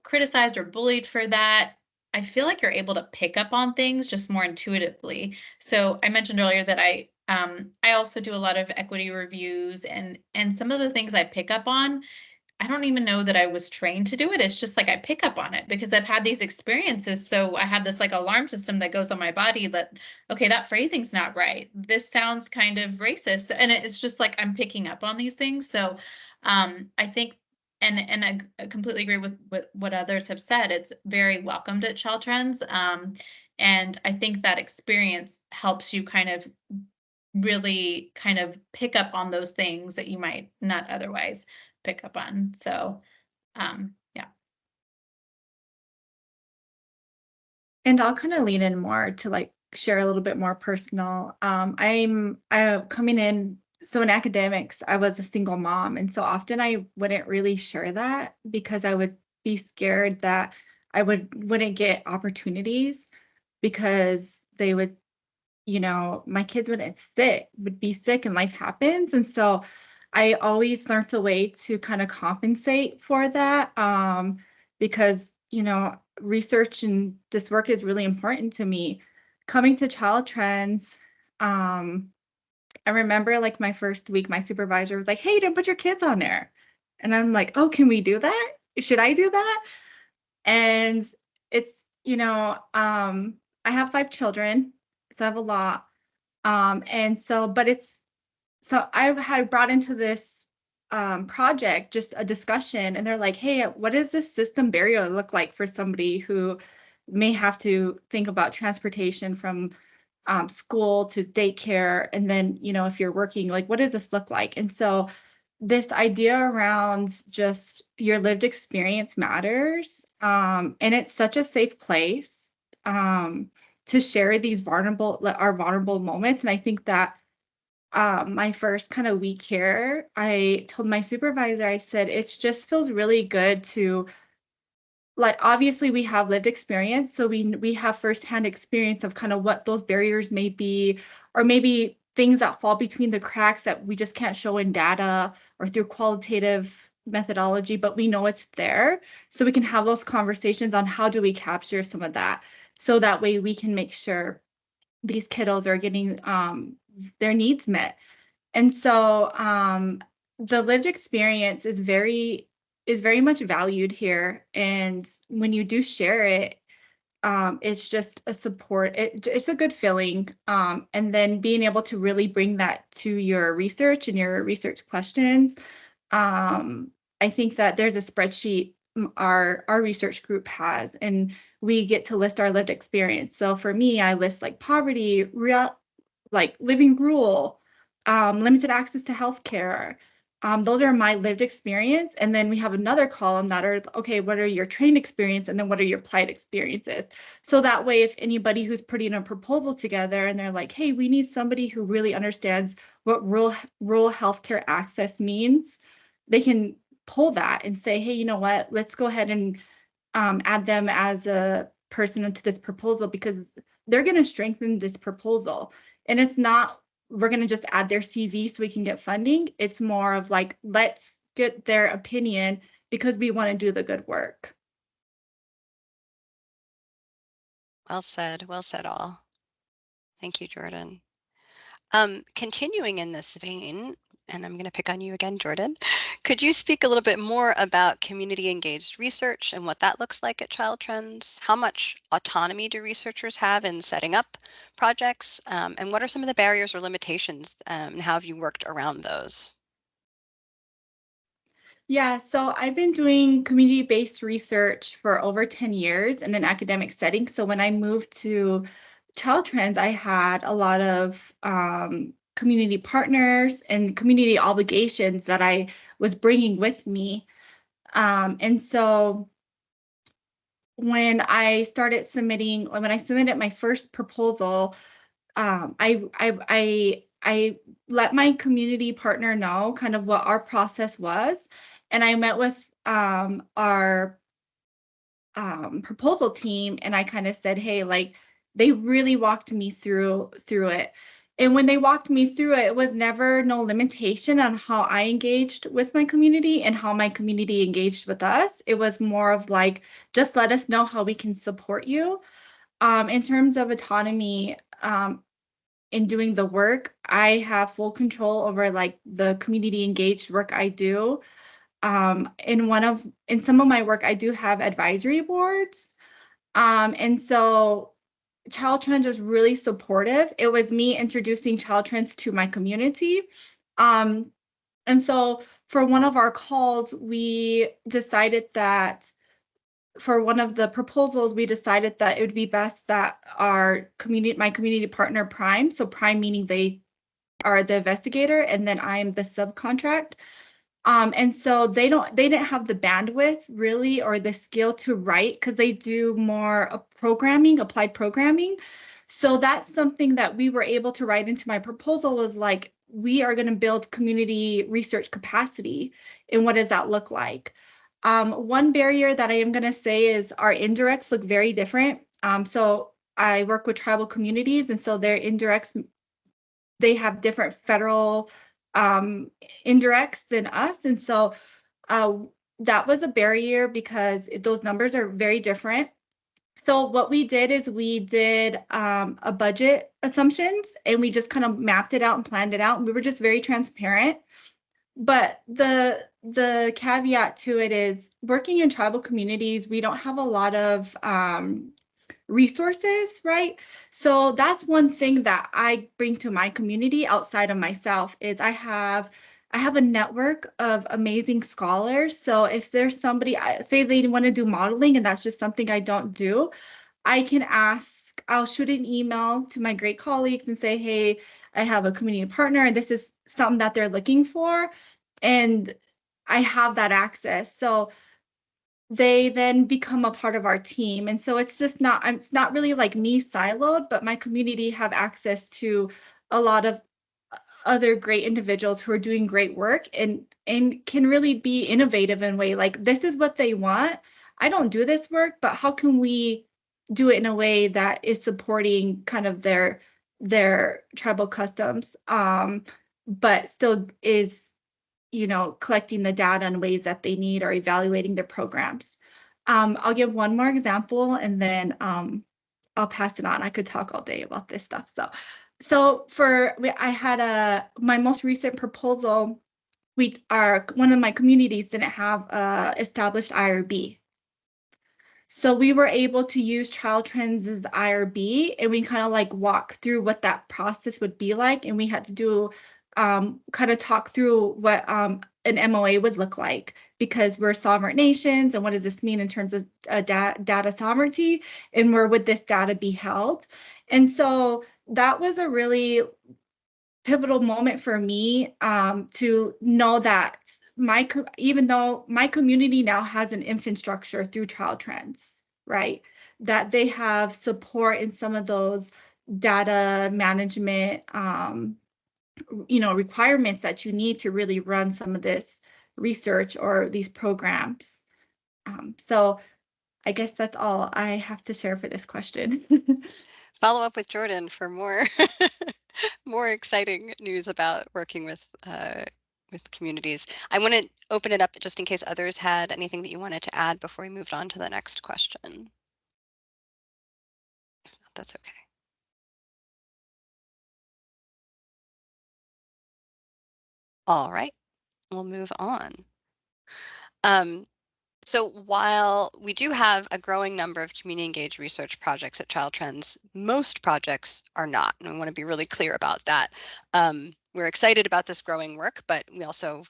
criticized or bullied for that, I feel like you're able to pick up on things just more intuitively. So I mentioned earlier that I also do a lot of equity reviews, and some of the things I pick up on, I don't even know that I was trained to do it. It's just like I pick up on it because I've had these experiences. So I have this like alarm system that goes on my body that, okay, that phrasing's not right. This sounds kind of racist. And it's just like I'm picking up on these things. So I think, and I completely agree with what others have said. It's very welcomed at Child Trends. And I think that experience helps you kind of really kind of pick up on those things that you might not otherwise pick up on. So, yeah. And I'll kind of lean in more to like share a little bit more personal. I'm coming in, so in academics, I was a single mom. And so often I wouldn't really share that because I would be scared that I wouldn't get opportunities because they would, my kids would be sick and life happens. And so I always learned a way to kind of compensate for that because, research and this work is really important to me. Coming to Child Trends, I remember like my first week, my supervisor was like, hey, don't put your kids on there. And I'm like, oh, can we do that? Should I do that? And it's, I have 5 children, so I have a lot. And so, but so I had brought into this project just a discussion, and they're like, hey, what does this system barrier look like for somebody who may have to think about transportation from school to daycare, and then, you know, if you're working, like, what does this look like? And so this idea around just your lived experience matters, and it's such a safe place to share these our vulnerable moments. And I think that my first kind of week here, I told my supervisor, I said, it just feels really good to, like, obviously we have lived experience, so we have firsthand experience of kind of what those barriers may be, or maybe things that fall between the cracks that we just can't show in data or through qualitative methodology, but we know it's there. So we can have those conversations on how do we capture some of that, so that way we can make sure these kiddos are getting their needs met. And so the lived experience is very much valued here. And when you do share it, it's just a support. It's a good feeling. And then being able to really bring that to your research and your research questions. I think that there's a spreadsheet our research group has, and we get to list our lived experience. So for me, I list like poverty, like living rural, limited access to healthcare. Those are my lived experience. And then we have another column that are, okay, what are your trained experience? And then what are your applied experiences? So that way, if anybody who's putting a proposal together and they're like, hey, we need somebody who really understands what rural healthcare access means, they can pull that and say, hey, you know what, let's go ahead and add them as a person into this proposal, because they're going to strengthen this proposal. And it's not, we're going to just add their CV so we can get funding. It's more of like, let's get their opinion because we want to do the good work. Well said all. Thank you, Jordan. Continuing in this vein, and I'm going to pick on you again, Jordan, could you speak a little bit more about community engaged research and what that looks like at Child Trends? How much autonomy do researchers have in setting up projects? And what are some of the barriers or limitations, and how have you worked around those? Yeah, so I've been doing community-based research for over 10 years in an academic setting. So when I moved to Child Trends, I had a lot of community partners and community obligations that I was bringing with me. And so when I submitted my first proposal, I let my community partner know kind of what our process was, and I met with our proposal team, and I kind of said, hey, like, they really walked me through it. And when they walked me through it, it was never no limitation on how I engaged with my community and how my community engaged with us. It was more of like, just let us know how we can support you. In terms of autonomy, in doing the work, I have full control over like the community engaged work I do. In some of my work, I do have advisory boards. And so Child Trends was really supportive. It was me introducing Child Trends to my community. And so for one of our calls, we decided that for one of the proposals, we decided that it would be best that my community partner Prime, so Prime meaning they are the investigator, and then I am the subcontract. And so they didn't have the bandwidth really or the skill to write, because they do more applied programming. So that's something that we were able to write into my proposal, was like, we are going to build community research capacity. And what does that look like? One barrier that I am going to say is our indirects look very different. So I work with tribal communities, and so their indirects, they have different federal indirects than us. And so that was a barrier because those numbers are very different. So what we did is we did a budget assumptions, and we just kind of mapped it out and planned it out. And we were just very transparent. But the caveat to it is, working in tribal communities, we don't have a lot of resources, right? So that's one thing that I bring to my community outside of myself is I have a network of amazing scholars. So if there's somebody, say they want to do modeling and that's just something I don't do, I can ask, I'll shoot an email to my great colleagues and say, hey, I have a community partner and this is something that they're looking for. And I have that access. So they then become a part of our team. And so it's not really like me siloed, but my community have access to a lot of other great individuals who are doing great work and can really be innovative in a way like this is what they want. I don't do this work, but how can we do it in a way that is supporting kind of their tribal customs, but still is collecting the data in ways that they need or evaluating their programs. I'll give one more example and then I'll pass it on. I could talk all day about this stuff. I had my most recent proposal, one of my communities didn't have a established IRB. So we were able to use Child Trends' IRB and we kind of like walk through what that process would be like. And we had to do kind of talk through what an MOA would look like because we're sovereign nations and what does this mean in terms of data sovereignty and where would this data be held? And so that was a really pivotal moment for me to know that even though my community now has an infant structure through Child Trends, right? That they have support in some of those data management, requirements that you need to really run some of this research or these programs. So I guess that's all I have to share for this question. Follow up with Jordan for more more exciting news about working with communities. I want to open it up just in case others had anything that you wanted to add before we moved on to the next question. If not, that's okay. All right, we'll move on. So while we do have a growing number of community engaged research projects at Child Trends, most projects are not, and I want to be really clear about that. We're excited about this growing work, but we also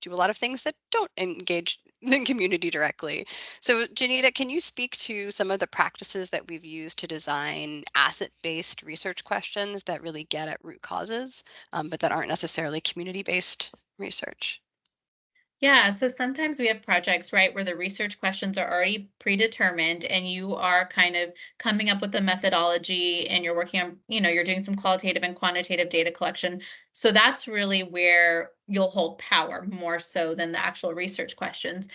do a lot of things that don't engage the community directly. So Janita, can you speak to some of the practices that we've used to design asset-based research questions that really get at root causes, but that aren't necessarily community-based research? Yeah, so sometimes we have projects, right, where the research questions are already predetermined and you are kind of coming up with a methodology and you're working on, you're doing some qualitative and quantitative data collection. So that's really where you'll hold power more so than the actual research questions.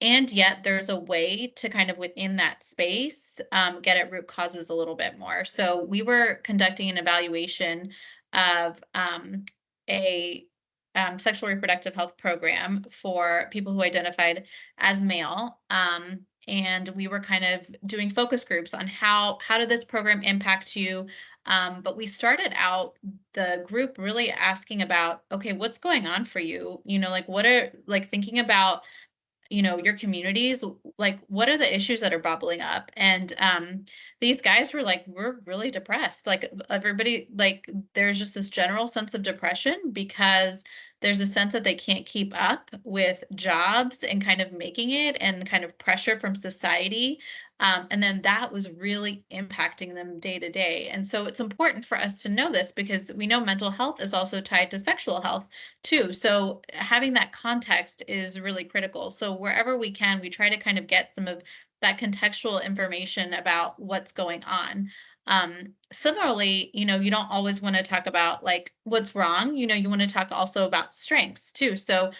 And yet there's a way to kind of within that space get at root causes a little bit more. So we were conducting an evaluation of a sexual reproductive health program for people who identified as male. And we were kind of doing focus groups on how did this program impact you? But we started out the group really asking about, okay, what's going on for you? Like what are like thinking about your communities, like what are the issues that are bubbling up? And these guys were like, we're really depressed. Like everybody, like there's just this general sense of depression because there's a sense that they can't keep up with jobs and kind of making it and kind of pressure from society. And then that was really impacting them day to day. And so it's important for us to know this because we know mental health is also tied to sexual health too. So having that context is really critical. So wherever we can, we try to kind of get some of that contextual information about what's going on. Similarly, you don't always want to talk about like what's wrong. You want to talk also about strengths too. So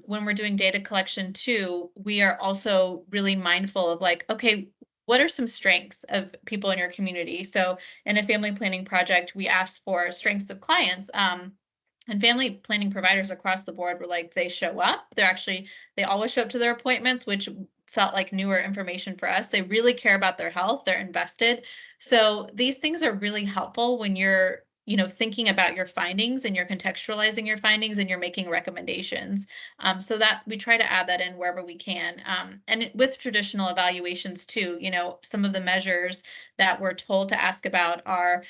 when we're doing data collection too, we are also really mindful of like, okay, what are some strengths of people in your community? So in a family planning project, we asked for strengths of clients. And family planning providers across the board were like, they show up. They always show up to their appointments, which felt like newer information for us. They really care about their health. They're invested. So these things are really helpful when you're thinking about your findings and you're contextualizing your findings and you're making recommendations. So that we try to add that in wherever we can. And with traditional evaluations too, some of the measures that we're told to ask about are,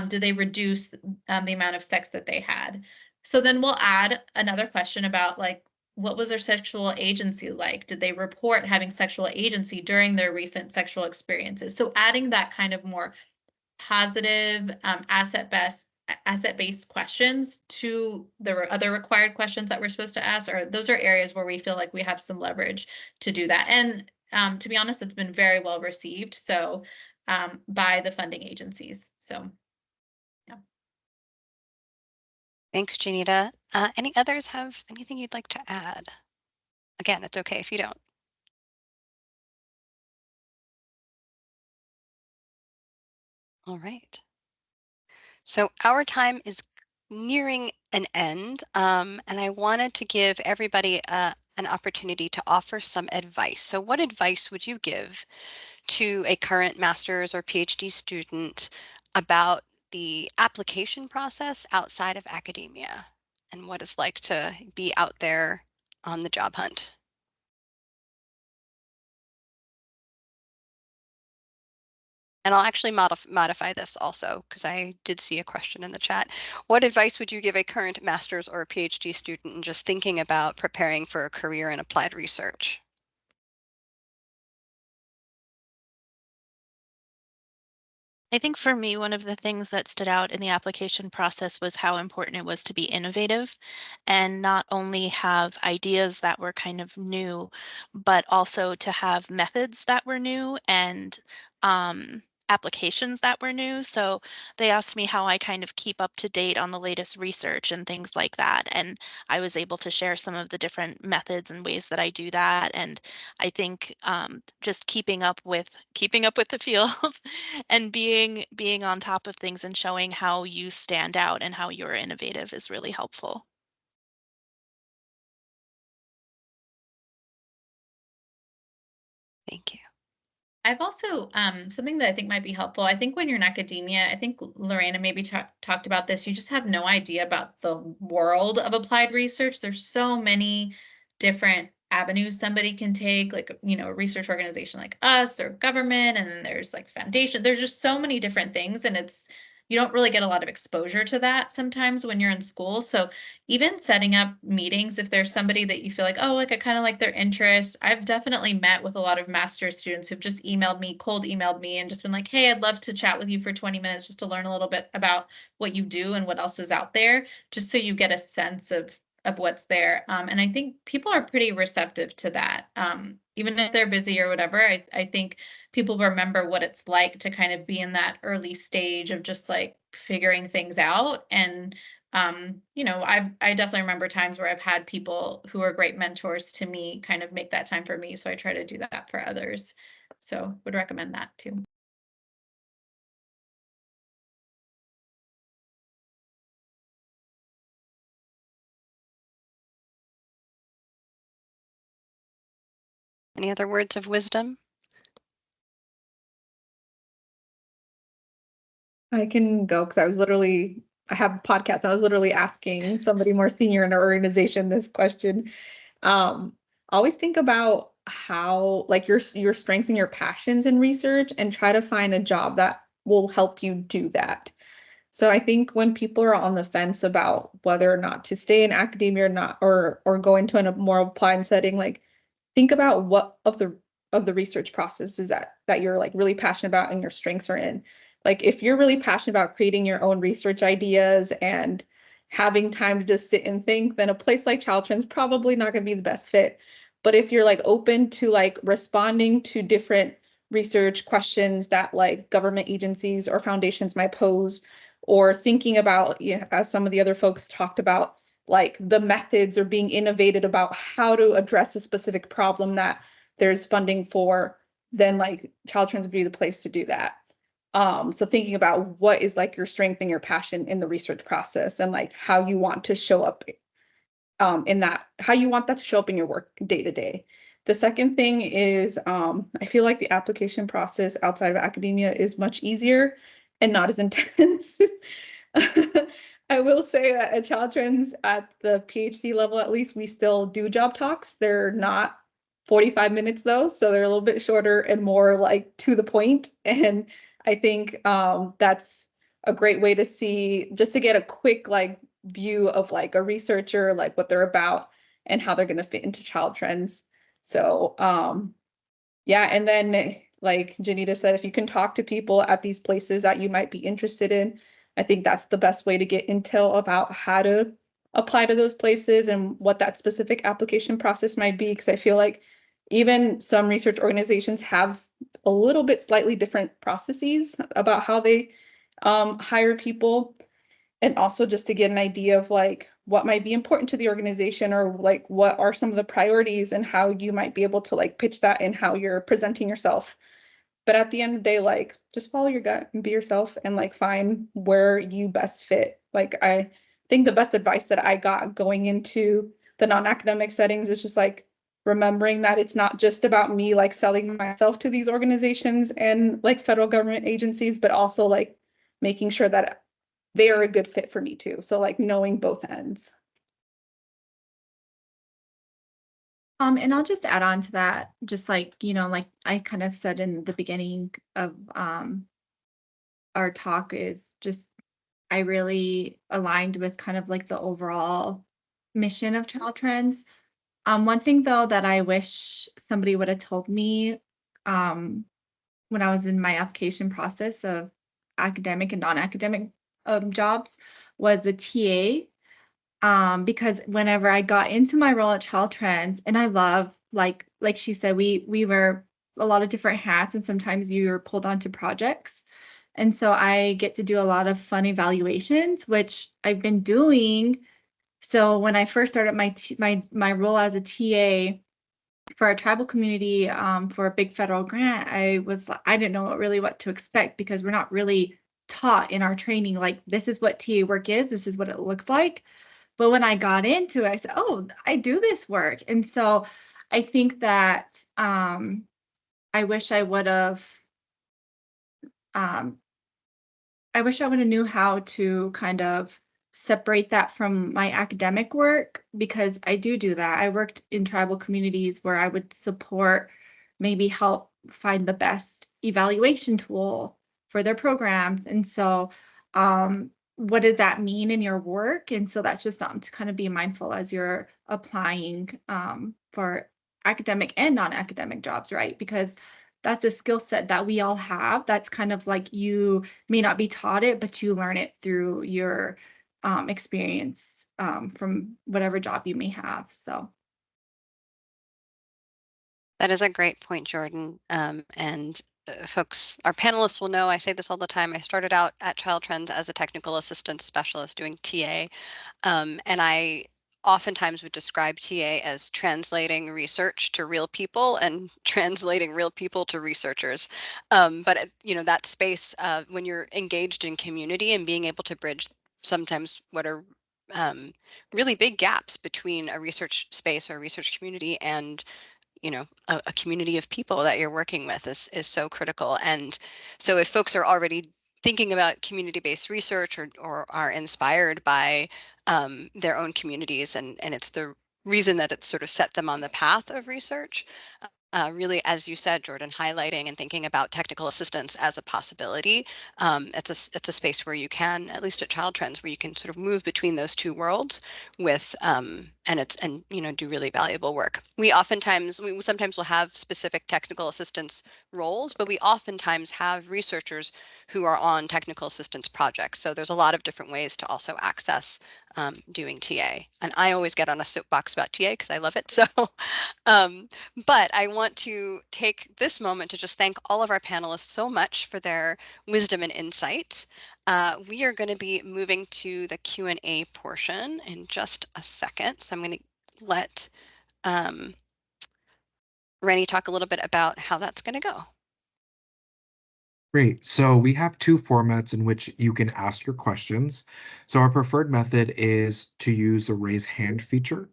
do they reduce the amount of sex that they had? So then we'll add another question about like, what was their sexual agency like? Did they report having sexual agency during their recent sexual experiences? So adding that kind of more positive asset-based questions to the other required questions that we're supposed to ask, or those are areas where we feel like we have some leverage to do that. And to be honest, it's been very well received. So by the funding agencies. So yeah. Thanks, Janita. Any others have anything you'd like to add? Again, it's okay if you don't. All right. So our time is nearing an end, and I wanted to give everybody an opportunity to offer some advice. So what advice would you give to a current master's or PhD student about the application process outside of academia and what it's like to be out there on the job hunt? And I'll actually modify this also because I did see a question in the chat. What advice would you give a current master's or a PhD student in just thinking about preparing for a career in applied research? I think for me, one of the things that stood out in the application process was how important it was to be innovative and not only have ideas that were kind of new, but also to have methods that were new and applications that were new. So they asked me how I kind of keep up to date on the latest research and things like that. And I was able to share some of the different methods and ways that I do that. And I think just keeping up with the field and being on top of things and showing how you stand out and how you're innovative is really helpful. Thank you. I've also something that I think might be helpful. I think when you're in academia, I think Lorena maybe talked about this. You just have no idea about the world of applied research. There's so many different avenues somebody can take, like a research organization like us or government, and then there's like foundation. There's just so many different things, and you don't really get a lot of exposure to that sometimes when you're in school. So even setting up meetings, if there's somebody that you feel like, oh, like I kind of like their interest. I've definitely met with a lot of master's students who've just cold emailed me and just been like, hey, I'd love to chat with you for 20 minutes just to learn a little bit about what you do and what else is out there, just so you get a sense of what's there. And I think people are pretty receptive to that. Even if they're busy or whatever, I think people remember what it's like to kind of be in that early stage of just like figuring things out. And I definitely remember times where I've had people who are great mentors to me kind of make that time for me. So I try to do that for others. So would recommend that too. Any other words of wisdom? I can go because I have a podcast. I was literally asking somebody more senior in our organization this question. Always think about how like your strengths and your passions in research and try to find a job that will help you do that. So I think when people are on the fence about whether or not to stay in academia or not, or go into a more applied setting, like think about what of the research processes that you're like really passionate about and your strengths are in. Like if you're really passionate about creating your own research ideas and having time to just sit and think, then a place like Child Trends probably not going to be the best fit. But if you're like open to like responding to different research questions that like government agencies or foundations might pose, or thinking about, as some of the other folks talked about, like the methods or being innovative about how to address a specific problem that there's funding for, then like Child Trends would be the place to do that. So thinking about what is like your strength and your passion in the research process and like how you want to show up how you want that to show up in your work day to day. The second thing is I feel like the application process outside of academia is much easier and not as intense. I will say that at Child Trends, at the PhD level at least, we still do job talks. They're not 45 minutes though, so they're a little bit shorter and more like to the point. And I think that's a great way to see, just to get a quick like view of like a researcher, like what they're about and how they're going to fit into Child Trends. So yeah, and then like Janita said, if you can talk to people at these places that you might be interested in, I think that's the best way to get intel about how to apply to those places and what that specific application process might be. Because I feel like even some research organizations have a little bit slightly different processes about how they hire people. And also just to get an idea of like what might be important to the organization or like what are some of the priorities and how you might be able to like pitch that and how you're presenting yourself. But at the end of the day, like just follow your gut and be yourself and like find where you best fit. Like I think the best advice that I got going into the non-academic settings is just like remembering that it's not just about me like selling myself to these organizations and like federal government agencies, but also like making sure that they are a good fit for me too. So like knowing both ends. And I'll just add on to that, just like, like I kind of said in the beginning of our talk, is just I really aligned with kind of like the overall mission of Child Trends. One thing though that I wish somebody would have told me when I was in my application process of academic and non-academic jobs was the TA. Because whenever I got into my role at Child Trends, and I love, like she said, we wear a lot of different hats, and sometimes you're pulled onto projects. And so I get to do a lot of fun evaluations, which I've been doing. So when I first started my role as a TA for a tribal community for a big federal grant, I didn't know really what to expect because we're not really taught in our training, like this is what TA work is, this is what it looks like. But when I got into it, I said, oh, I do this work. And so I think that I wish I would have um, knew how to kind of separate that from my academic work, because I do that. I worked in tribal communities where I would support, maybe help find the best evaluation tool for their programs. And so what does that mean in your work? And so that's just something to kind of be mindful as you're applying for academic and non-academic jobs, right? Because that's a skill set that we all have. That's kind of like, you may not be taught it, but you learn it through your experience from whatever job you may have. So That is a great point, Jordan. And folks, our panelists will know I say this all the time. I started out at Child Trends as a technical assistance specialist doing TA. And I oftentimes would describe TA as translating research to real people and translating real people to researchers. But that space when you're engaged in community and being able to bridge sometimes what are really big gaps between a research space or a research community and a community of people that you're working with is so critical. And so if folks are already thinking about community-based research or are inspired by their own communities, and it's the reason that it's sort of set them on the path of research, really, as you said, Jordan, highlighting and thinking about technical assistance as a possibility. It's a space where you can, at least at Child Trends, where you can sort of move between those two worlds with and do really valuable work. We sometimes will have specific technical assistance roles, but we oftentimes have researchers who are on technical assistance projects. So there's a lot of different ways to also access doing TA. And I always get on a soapbox about TA because I love it. So but I want to take this moment to just thank all of our panelists so much for their wisdom and insight. We are going to be moving to the Q&A portion in just a second. So I'm going to let Rennie talk a little bit about how that's going to go. Great. So we have two formats in which you can ask your questions. So our preferred method is to use the raise hand feature.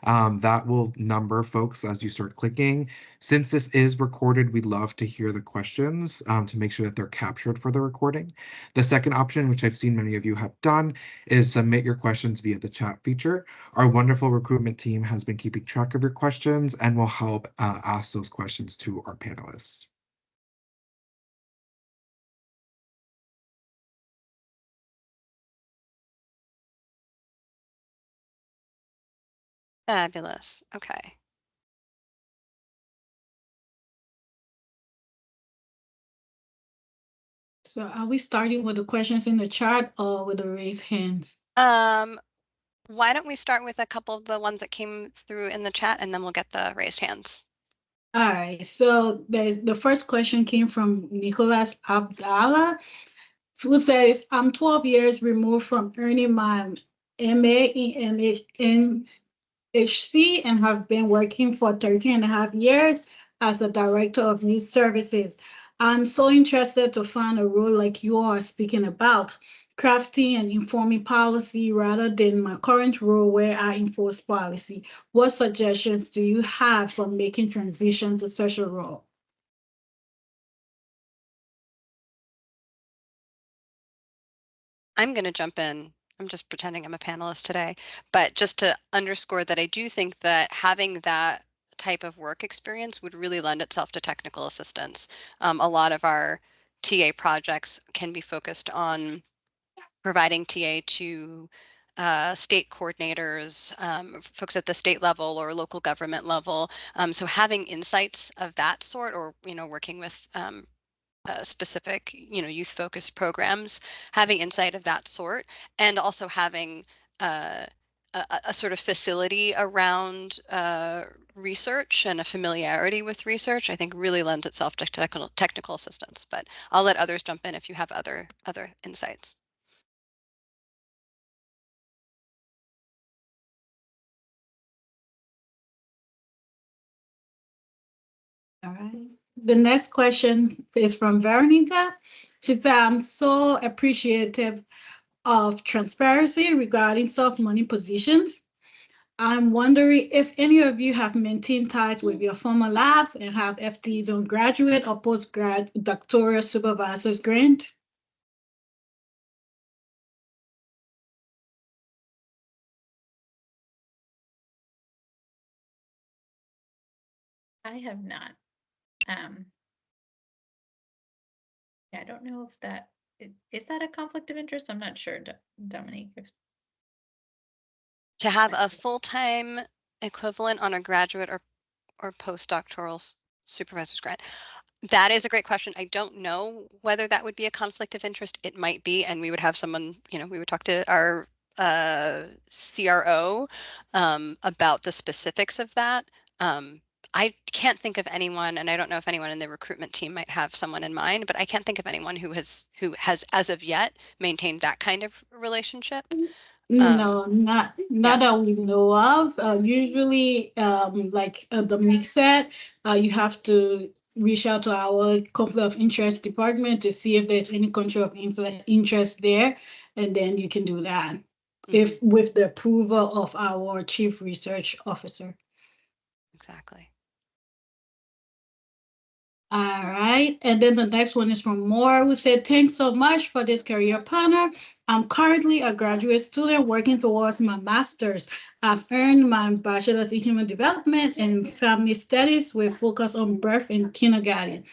That will number folks as you start clicking. Since this is recorded, we'd love to hear the questions to make sure that they're captured for the recording. The second option, which I've seen many of you have done, is submit your questions via the chat feature. Our wonderful recruitment team has been keeping track of your questions and will help ask those questions to our panelists. Fabulous. Okay. So are we starting with the questions in the chat or with the raised hands? Why don't we start with a couple of the ones that came through in the chat, and then we'll get the raised hands. All right, so the first question came from Nicholas Abdallah, who says, I'm 12 years removed from earning my MA in HC and have been working for 13 and a half years as a director of youth services. I'm so interested to find a role like you are speaking about, crafting and informing policy rather than my current role where I enforce policy. What suggestions do you have for making transition to such a role? I'm going to jump in. I'm just pretending I'm a panelist today, but just to underscore that I do think that having that type of work experience would really lend itself to technical assistance. A lot of our TA projects can be focused on providing TA to state coordinators, folks at the state level or local government level. So having insights of that sort, or working with specific, youth-focused programs, having insight of that sort, and also having uh, a sort of facility around research and a familiarity with research, I think really lends itself to technical assistance. But I'll let others jump in if you have other insights. All right. The next question is from Veronica. She said, I'm so appreciative of transparency regarding soft money positions. I'm wondering if any of you have maintained ties with your former labs and have FTEs on graduate or postgrad doctoral supervisors grant. I have not. Yeah, I don't know if that is that a conflict of interest. I'm not sure, Dominique. To have a full-time equivalent on a graduate or postdoctoral supervisor's grant. That is a great question. I don't know whether that would be a conflict of interest. It might be, and we would have someone, we would talk to our CRO about the specifics of that. I can't think of anyone, and I don't know if anyone in the recruitment team might have someone in mind, but I can't think of anyone who has as of yet maintained that kind of relationship. No, not Yeah. that we know of. Usually, like Dominique said, you have to reach out to our conflict of interest department to see if there's any conflict of interest there, and then you can do that if with the approval of our chief research officer. Exactly. All right. And then the next one is from Moore, who said, thanks so much for this career panel. I'm currently a graduate student working towards my master's. I've earned my bachelor's in human development and family studies with focus on birth and kindergarten.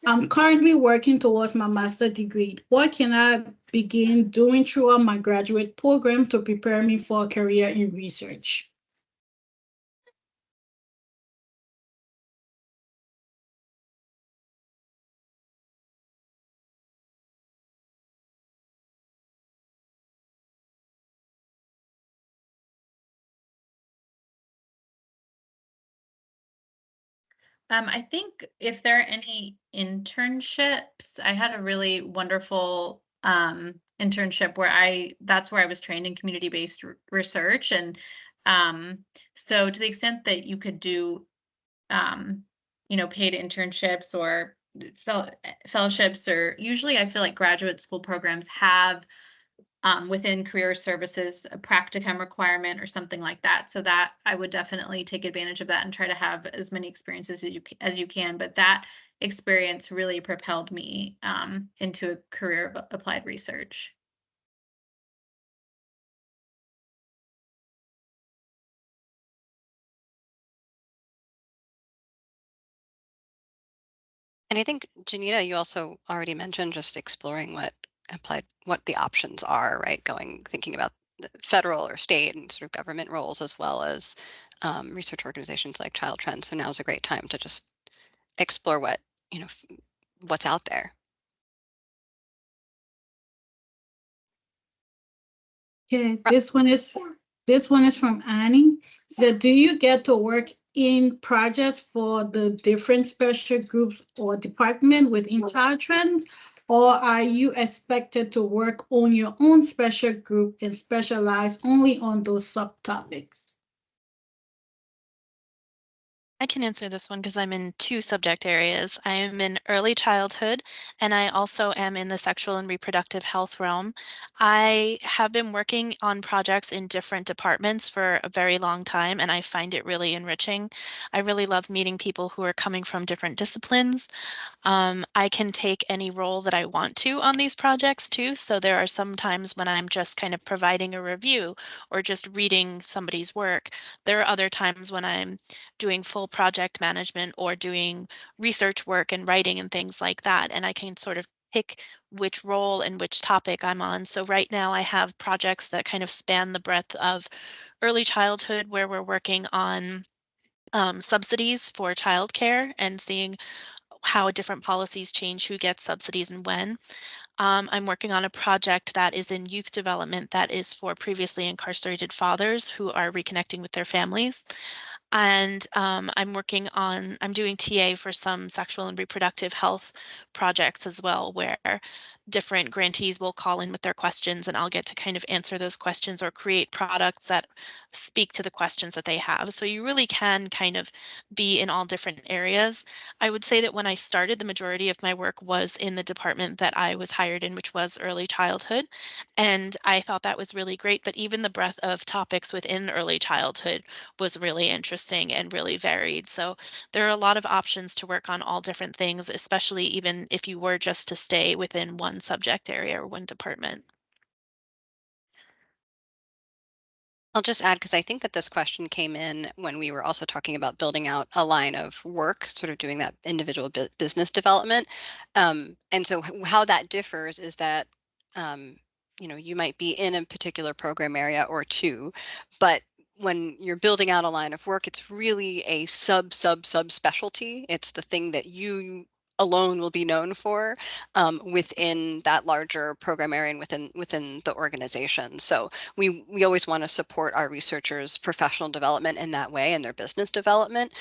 I'm currently working towards my master's degree. What can I begin doing throughout my graduate program to prepare me for a career in research? I think if there are any internships, I had a really wonderful internship where that's where I was trained in community-based research. And so to the extent that you could do paid internships or fellowships, or usually I feel like graduate school programs have within career services a practicum requirement or something like that. So that I would definitely take advantage of that and try to have as many experiences as you can. But that experience really propelled me into a career of applied research. And I think, Janita, you also already mentioned just exploring what the options are, right? Thinking about the federal or state and sort of government roles, as well as research organizations like Child Trends. So now's a great time to just explore what's out there. Okay, this one is from Annie. So do you get to work in projects for the different special groups or department within Child Trends? Or are you expected to work on your own special group and specialize only on those subtopics? I can answer this one because I'm in two subject areas. I am in early childhood, and I also am in the sexual and reproductive health realm. I have been working on projects in different departments for a very long time, and I find it really enriching. I really love meeting people who are coming from different disciplines. I can take any role that I want to on these projects too. So there are some times when I'm just kind of providing a review or just reading somebody's work. There are other times when I'm doing full project management or doing research work and writing and things like that. And I can sort of pick which role and which topic I'm on. So right now I have projects that kind of span the breadth of early childhood where we're working on subsidies for childcare and seeing how different policies change who gets subsidies and when. I'm working on a project that is in youth development that is for previously incarcerated fathers who are reconnecting with their families. And I'm doing TA for some sexual and reproductive health projects as well, where different grantees will call in with their questions and I'll get to kind of answer those questions or create products that speak to the questions that they have. So you really can kind of be in all different areas. I would say that when I started, the majority of my work was in the department that I was hired in, which was early childhood. And I thought that was really great. But even the breadth of topics within early childhood was really interesting and really varied. So there are a lot of options to work on all different things, especially even if you were just to stay within one subject area or one department. I'll just add, because I think that this question came in when we were also talking about building out a line of work, sort of doing that individual business development. And so how that differs is that, you might be in a particular program area or two, but when you're building out a line of work, it's really a sub specialty. It's the thing that you alone will be known for within that larger program area and within the organization. So we always want to support our researchers' professional development in that way and their business development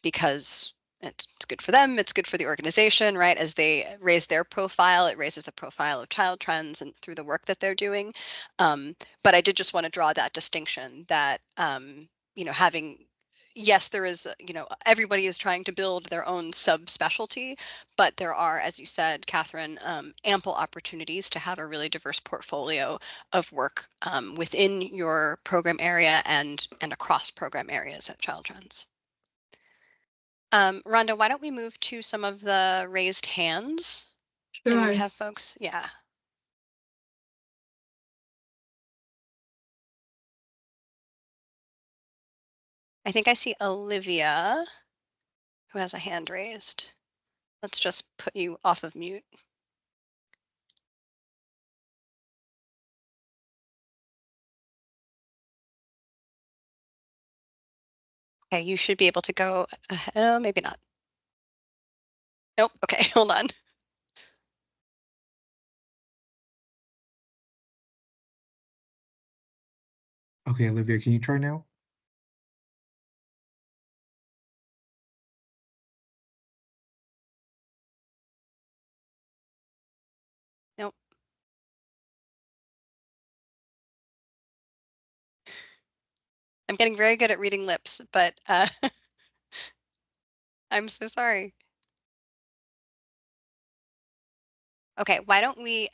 because it's good for them, it's good for the organization, right? As they raise their profile, it raises the profile of Child Trends and through the work that they're doing. But I did just want to draw that distinction that having yes, there is, everybody is trying to build their own subspecialty, but there are, as you said, Catherine, ample opportunities to have a really diverse portfolio of work within your program area and across program areas at Child Trends. Rhonda, why don't we move to some of the raised hands? And we Sure. have folks, yeah. I think I see Olivia, who has a hand raised. Let's just put you off of mute. Okay, you should be able to go, maybe not. Nope, okay, hold on. Okay, Olivia, can you try now? Nope. I'm getting very good at reading lips, but I'm so sorry. Okay, why don't we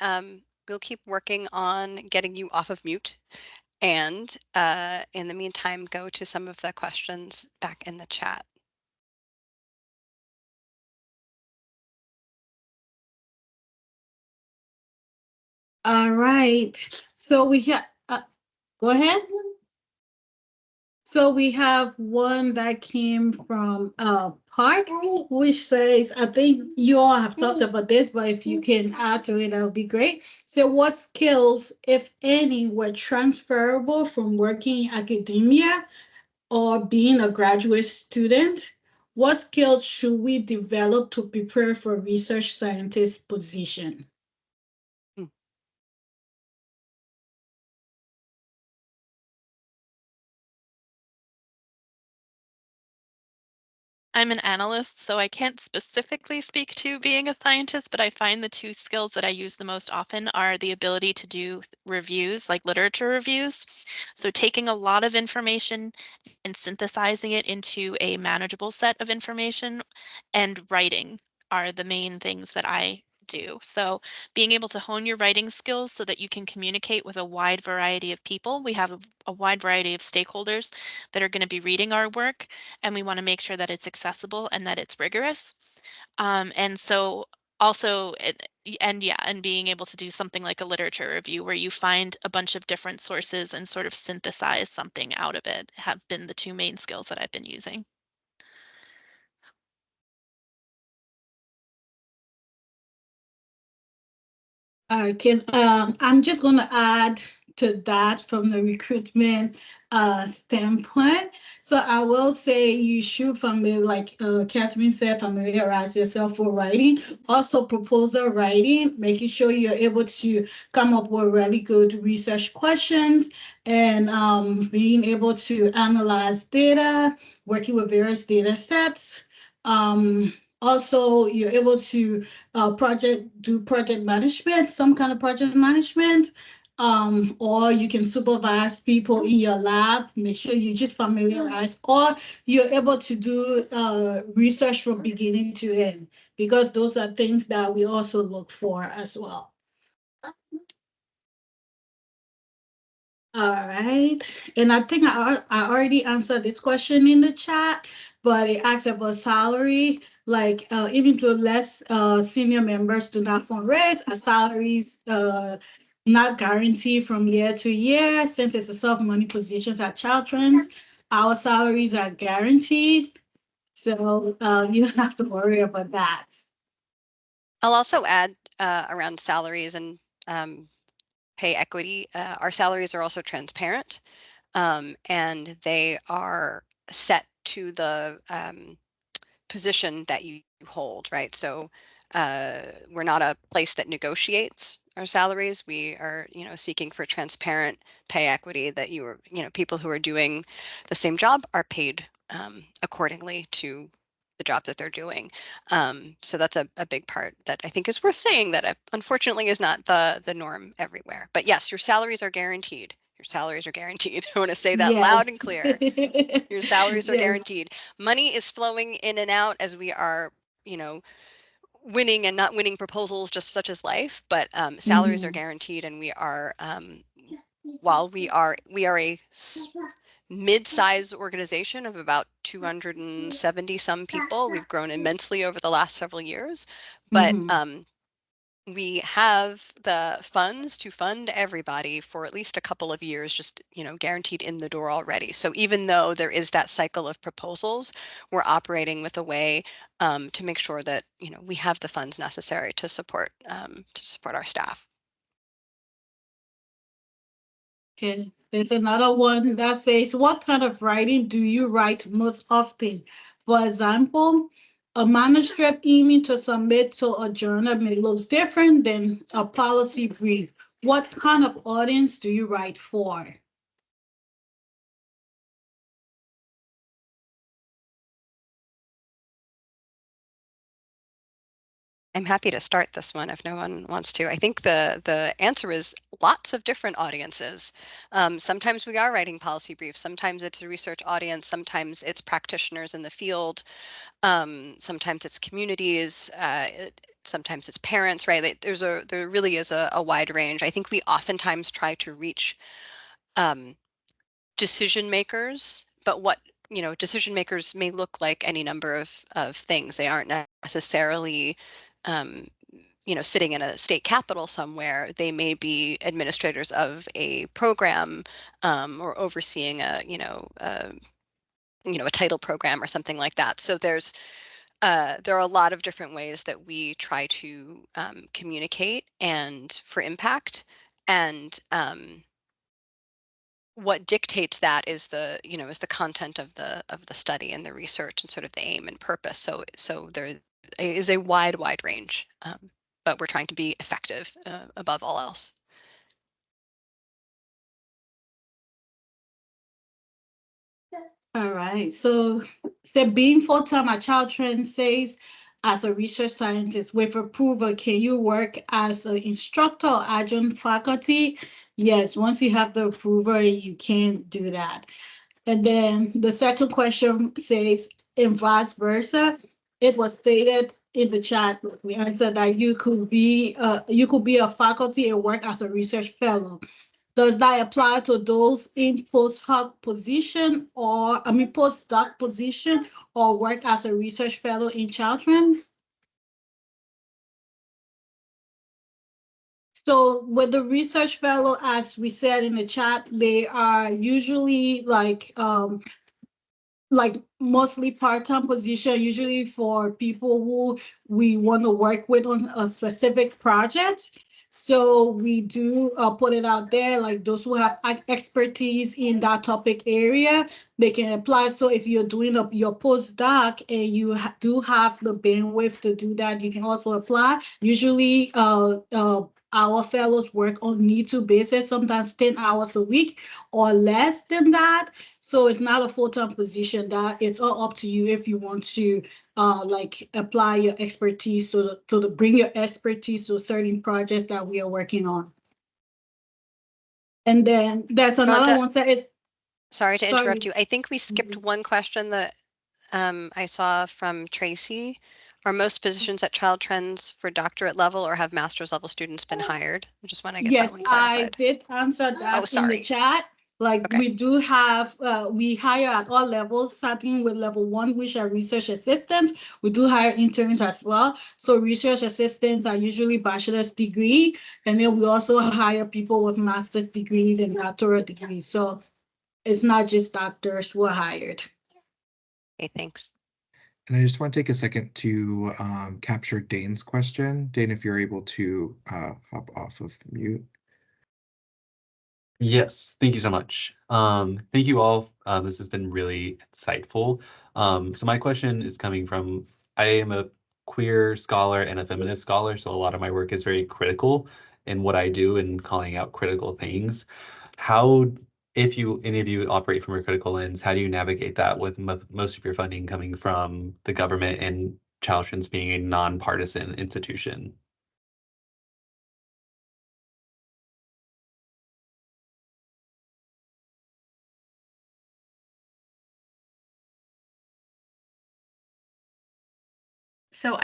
we'll keep working on getting you off of mute, and in the meantime go to some of the questions back in the chat. All right. So we have, go ahead. So we have one that came from Park, which says, I think you all have talked about this, but if you can add to it, that would be great. So what skills, if any, were transferable from working in academia or being a graduate student? What skills should we develop to prepare for research scientist position? Hmm. I'm an analyst, so I can't specifically speak to being a scientist, but I find the two skills that I use the most often are the ability to do reviews, like literature reviews. So taking a lot of information and synthesizing it into a manageable set of information, and writing are the main things that I do. So being able to hone your writing skills so that you can communicate with a wide variety of people. We have a wide variety of stakeholders that are going to be reading our work, and we want to make sure that it's accessible and that it's rigorous. And so also, and being able to do something like a literature review where you find a bunch of different sources and sort of synthesize something out of it have been the two main skills that I've been using. I'm just going to add to that from the recruitment standpoint. So I will say you should like Catherine said, familiarize yourself with writing. Also proposal writing, making sure you're able to come up with really good research questions and being able to analyze data, working with various data sets. Also, you're able to do project management, some kind of project management, or you can supervise people in your lab, make sure you just familiarize, or you're able to do research from beginning to end, because those are things that we also look for as well. All right. And I think I already answered this question in the chat, but it asks about salary. Like even though less senior members do not fund raise, our salaries not guaranteed from year to year. Since it's a soft money positions at Child Trends, our salaries are guaranteed. So you don't have to worry about that. I'll also add around salaries and pay equity. Our salaries are also transparent, and they are set to the position that you hold, right? So we're not a place that negotiates our salaries. We are, seeking for transparent pay equity, that people who are doing the same job are paid accordingly to the job that they're doing. So that's a big part that I think is worth saying, that unfortunately is not the norm everywhere. But yes, your salaries are guaranteed. Your salaries are guaranteed. I want to say that loud and clear. Your salaries are guaranteed. Money is flowing in and out as we are, winning and not winning proposals, just such as life. But salaries are guaranteed, and we are, while we are a mid-sized organization of about 270 some people. We've grown immensely over the last several years, but we have the funds to fund everybody for at least a couple of years, just, guaranteed in the door already. So even though there is that cycle of proposals, we're operating with a way to make sure that, we have the funds necessary to support our staff. Okay, there's another one that says, what kind of writing do you write most often? For example, a manuscript email to submit to a journal may look different than a policy brief. What kind of audience do you write for? I'm happy to start this one if no one wants to. I think the answer is lots of different audiences. Sometimes we are writing policy briefs. Sometimes it's a research audience. Sometimes it's practitioners in the field. Sometimes it's communities. Sometimes it's parents, right? There really is a wide range. I think we oftentimes try to reach decision makers, but what decision makers may look like any number of things. They aren't necessarily sitting in a state capitol somewhere. They may be administrators of a program, or overseeing a title program or something like that. So there are a lot of different ways that we try to communicate and for impact. And what dictates that is the content of the study and the research and sort of the aim and purpose. So there is a wide range, but we're trying to be effective above all else. All right. So being full-time at Child Trends says, as a research scientist with approval, can you work as an instructor or adjunct faculty? Yes, once you have the approval, you can do that. And then the second question says, and vice versa. It was stated in the chat, we answered that you could be a faculty and work as a research fellow. Does that apply to those in post-hoc position postdoc position or work as a research fellow in Child Trends? So with the research fellow, as we said in the chat, they are usually like mostly part-time position, usually for people who we want to work with on a specific project. So we do put it out there, like those who have expertise in that topic area, they can apply. So if you're doing your postdoc and you do have the bandwidth to do that, you can also apply. Usually our fellows work on need-to basis, sometimes 10 hours a week or less than that. So it's not a full-time position. That it's all up to you if you want to apply your expertise to bring your expertise to certain projects that we are working on. And then there's another one that is. Sorry to interrupt you. I think we skipped one question that I saw from Tracy. Are most positions at Child Trends for doctorate level or have master's level students been hired? I just want to get that one clarified. I did answer that in the chat. Like Okay. we do have, we hire at all levels, starting with level 1, which are research assistants. We do hire interns as well. So research assistants are usually bachelor's degree. And then we also hire people with master's degrees and doctorate degrees. So it's not just doctors who are hired. Okay, thanks. And I just want to take a second to capture Dane's question. Dane, if you're able to hop off of mute. Yes, thank you so much. Thank you all. This has been really insightful. So my question is coming from, I am a queer scholar and a feminist scholar, so a lot of my work is very critical in what I do and calling out critical things. How, if any of you operate from a critical lens, how do you navigate that with most of your funding coming from the government and Child Trends being a nonpartisan institution? So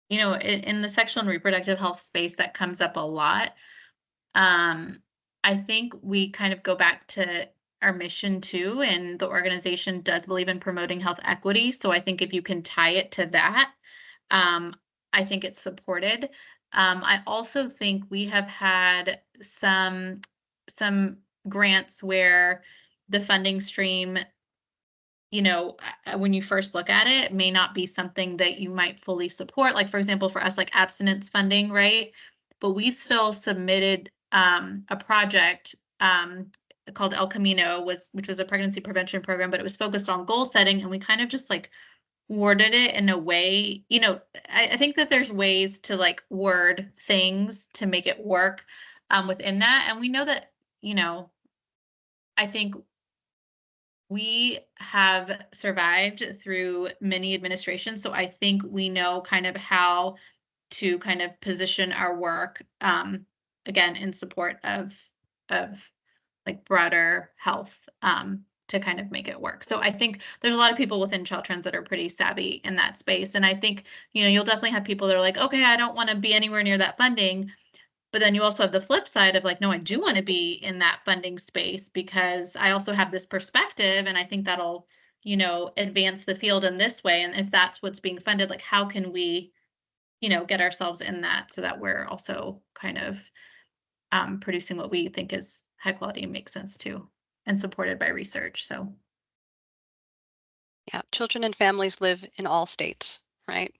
in the sexual and reproductive health space, that comes up a lot. I think we kind of go back to our mission too, and the organization does believe in promoting health equity. So I think if you can tie it to that, I think it's supported. I also think we have had some grants where the funding stream, when you first look at it, may not be something that you might fully support. Like, for example, for us, like abstinence funding, right? But we still submitted a project called El Camino, which was a pregnancy prevention program, but it was focused on goal setting, and we kind of just like worded it in a way, I think that there's ways to like word things to make it work within that. And we know that, I think we have survived through many administrations, so I think we know kind of how to kind of position our work, again, in support of like broader health, to kind of make it work. So I think there's a lot of people within Child Trends that are pretty savvy in that space. And I think, you'll definitely have people that are like, okay, I don't want to be anywhere near that funding. But then you also have the flip side of like, no, I do want to be in that funding space because I also have this perspective and I think that'll, advance the field in this way. And if that's what's being funded, like how can we, get ourselves in that so that we're also kind of producing what we think is high quality and makes sense too, and supported by research. So Yeah, children and families live in all states, right?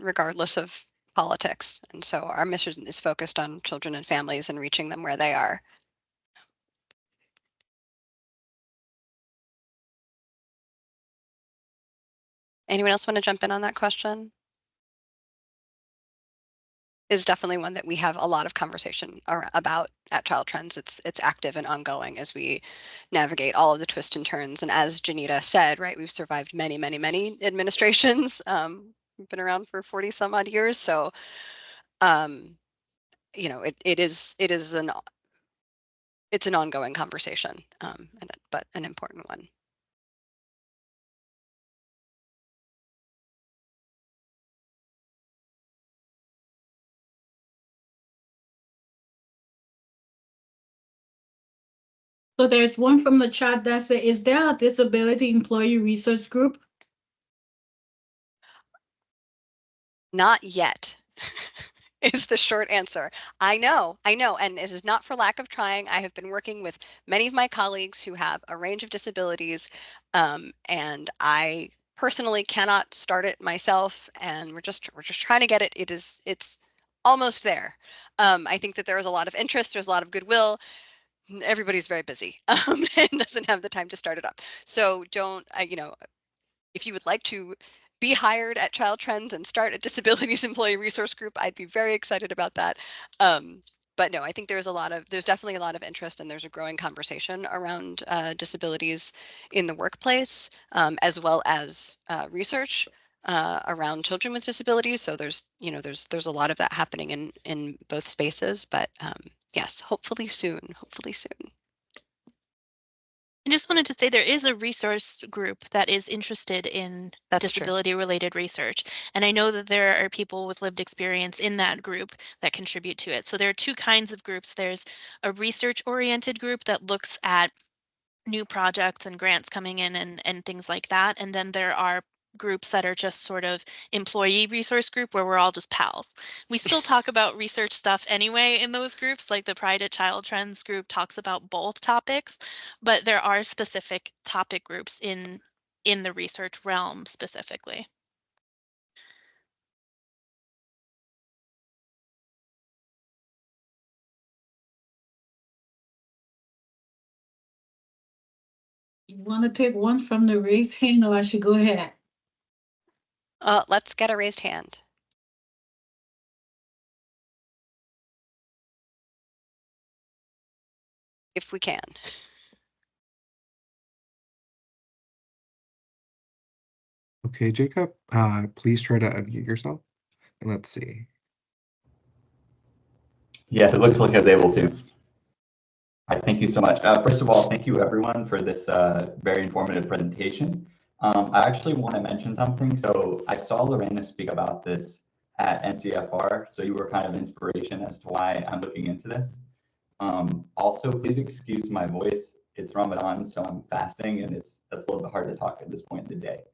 Regardless of politics. And so our mission is focused on children and families and reaching them where they are. Anyone else want to jump in on that question? Is definitely one that we have a lot of conversation about at Child Trends. It's active and ongoing as we navigate all of the twists and turns. And as Janita said, right, we've survived many, many, many administrations. We've been around for 40 some odd years. So, it's an ongoing conversation, but an important one. So there's one from the chat that says, is there a disability employee resource group? Not yet. Is the short answer. I know. And this is not for lack of trying. I have been working with many of my colleagues who have a range of disabilities, and I personally cannot start it myself. And we're just trying to get it. It's almost there. I think that there is a lot of interest. There's a lot of goodwill. Everybody's very busy and doesn't have the time to start it up. So don't, if you would like to be hired at Child Trends and start a disabilities employee resource group, I'd be very excited about that. But no, I think there's definitely a lot of interest and there's a growing conversation around disabilities in the workplace, as well as research around children with disabilities. So there's a lot of that happening in both spaces, but yes, hopefully soon. I just wanted to say there is a resource group that is interested in disability-related research. And I know that there are people with lived experience in that group that contribute to it. So there are two kinds of groups. There's a research-oriented group that looks at new projects and grants coming in and things like that. And then there are groups that are just sort of employee resource group where we're all just pals. We still talk about research stuff anyway in those groups, like the Pride at Child Trends group talks about both topics, but there are specific topic groups in the research realm specifically. You want to take one from the raised hand or I should go ahead? Let's get a raised hand. If we can. Okay, Jacob, please try to unmute yourself. And let's see. Yes, it looks like I was able to. Thank you so much. First of all, thank you everyone for this very informative presentation. I actually want to mention something. So I saw Lorena speak about this at NCFR, so you were kind of inspiration as to why I'm looking into this. Also, please excuse my voice. It's Ramadan, so I'm fasting, and that's a little bit hard to talk at this point in the day.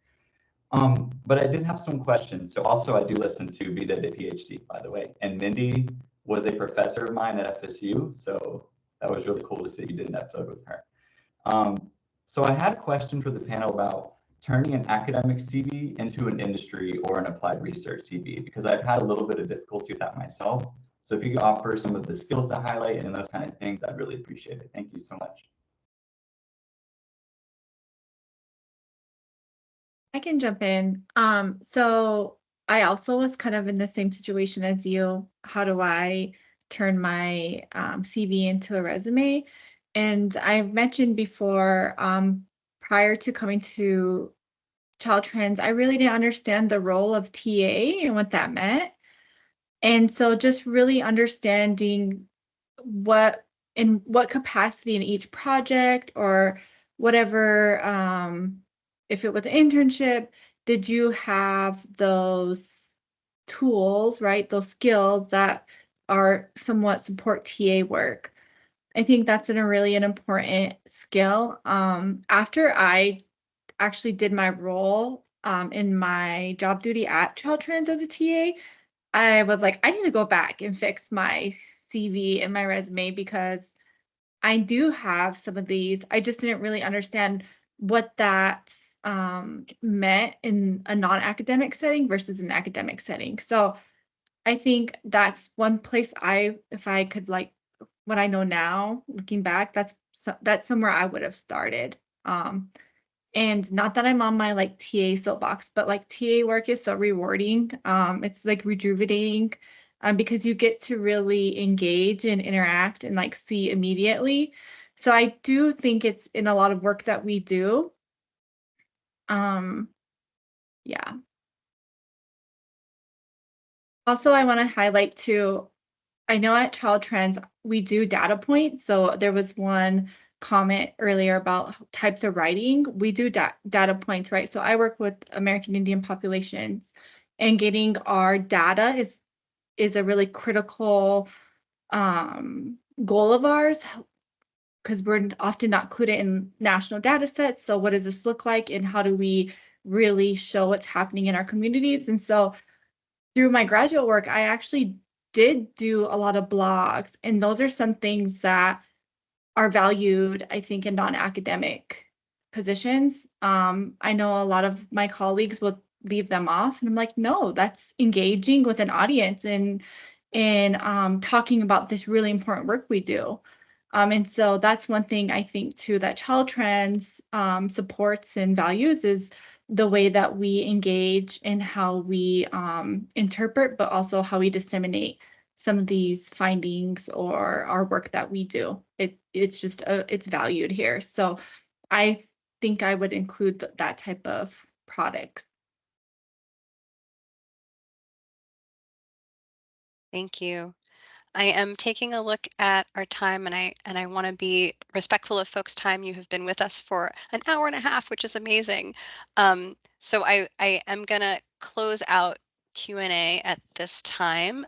But I did have some questions. So also I do listen to Vida de PhD, by the way, and Mindy was a professor of mine at FSU, so that was really cool to see you did an episode with her. So I had a question for the panel about turning an academic CV into an industry or an applied research CV, because I've had a little bit of difficulty with that myself. So if you could offer some of the skills to highlight and those kind of things, I'd really appreciate it. Thank you so much. I can jump in. So I also was kind of in the same situation as you. How do I turn my CV into a resume? And I've mentioned before, prior to coming to Child Trends, I really didn't understand the role of TA and what that meant. And so just really understanding in what capacity in each project or whatever, if it was an internship, did you have those tools, right? Those skills that are somewhat support TA work. I think that's really an important skill. After I actually did my role in my job duty at Child Trans as a TA, I was like, I need to go back and fix my CV and my resume because I do have some of these. I just didn't really understand what that meant in a non-academic setting versus an academic setting. So I think that's one place if I could like what I know now, looking back, that's somewhere I would have started. And not that I'm on my like TA soapbox, but like TA work is so rewarding. It's like rejuvenating because you get to really engage and interact and like see immediately. So I do think it's in a lot of work that we do. Yeah. Also, I want to highlight too, I know at Child Trends, we do data points. So there was one comment earlier about types of writing. We do data points, right? So I work with American Indian populations, and getting our data is a really critical goal of ours because we're often not included in national data sets. So what does this look like and how do we really show what's happening in our communities? And so through my graduate work, I actually did do a lot of blogs, and those are some things that are valued, I think, in non-academic positions. I know a lot of my colleagues will leave them off, and I'm like, no, that's engaging with an audience and talking about this really important work we do. And so that's one thing I think too that Child Trends supports and values is the way that we engage and how we interpret, but also how we disseminate some of these findings or our work that we do. It's just it's valued here. So I think I would include that type of product. Thank you. I am taking a look at our time, and I want to be respectful of folks' time. You have been with us for an hour and a half, which is amazing. So I am gonna close out Q&A at this time.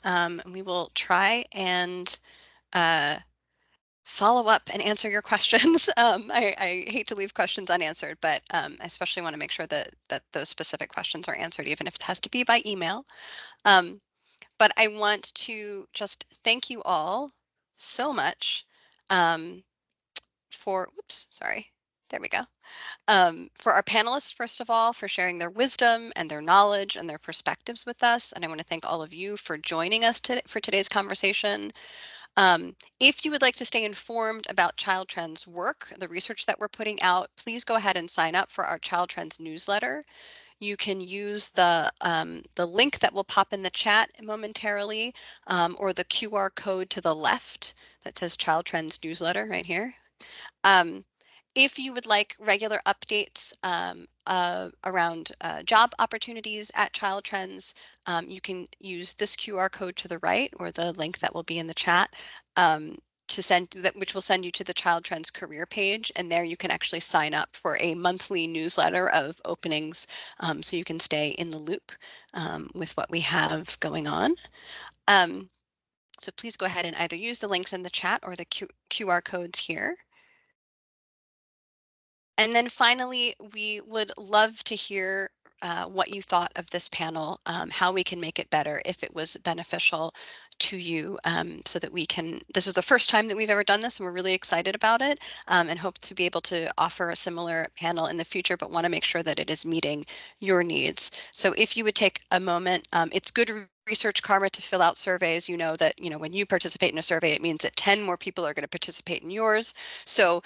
We will try and follow up and answer your questions. I hate to leave questions unanswered, but I especially want to make sure that those specific questions are answered, even if it has to be by email. But I want to just thank you all so much for, oops, sorry, there we go. For our panelists, first of all, for sharing their wisdom and their knowledge and their perspectives with us. And I want to thank all of you for joining us for today's conversation. If you would like to stay informed about Child Trends work, the research that we're putting out, please go ahead and sign up for our Child Trends newsletter. You can use the link that will pop in the chat momentarily, or the QR code to the left that says Child Trends Newsletter right here. If you would like regular updates around job opportunities at Child Trends, you can use this QR code to the right or the link that will be in the chat to send that, which will send you to the Child Trends career page, and there you can actually sign up for a monthly newsletter of openings, so you can stay in the loop with what we have going on. So please go ahead and either use the links in the chat or the QR codes here. And then finally, we would love to hear what you thought of this panel, how we can make it better if it was beneficial to you, so that we can, this is the first time that we've ever done this and we're really excited about it, and hope to be able to offer a similar panel in the future, but want to make sure that it is meeting your needs. So if you would take a moment, it's good research karma to fill out surveys. You know that, when you participate in a survey, it means that 10 more people are going to participate in yours. So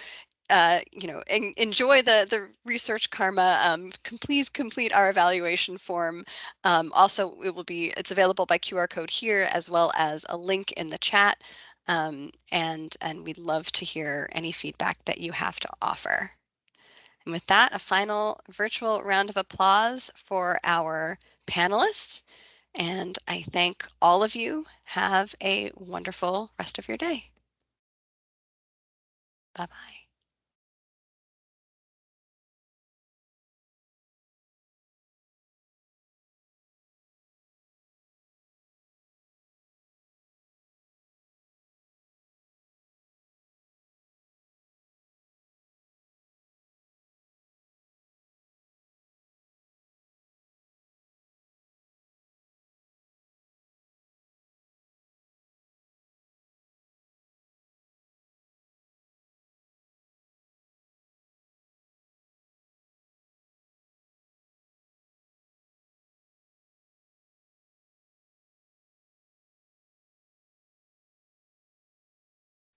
enjoy the research karma. Please complete our evaluation form. Also, it's available by QR code here, as well as a link in the chat. And we'd love to hear any feedback that you have to offer. And with that, a final virtual round of applause for our panelists. And I thank all of you. Have a wonderful rest of your day. Bye-bye.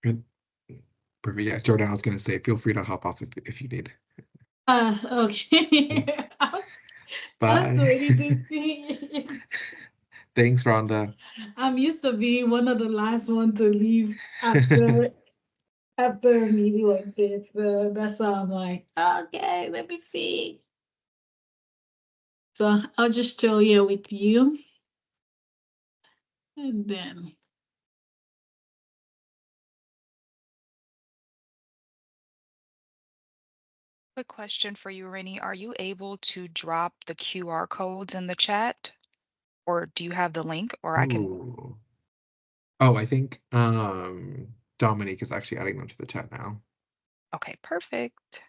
Good. Perfect. Yeah, Jordan, I was going to say, feel free to hop off if you need. Okay. I was Bye. waiting to see. Thanks, Rhonda. I'm used to being one of the last one to leave after a meeting like this. So that's why I'm like, okay, let me see. So I'll just chill here with you. And then Quick question for you, Rennie. Are you able to drop the QR codes in the chat? Or do you have the link? Or I can. Ooh. Oh, I think Dominique is actually adding them to the chat now. Okay, perfect.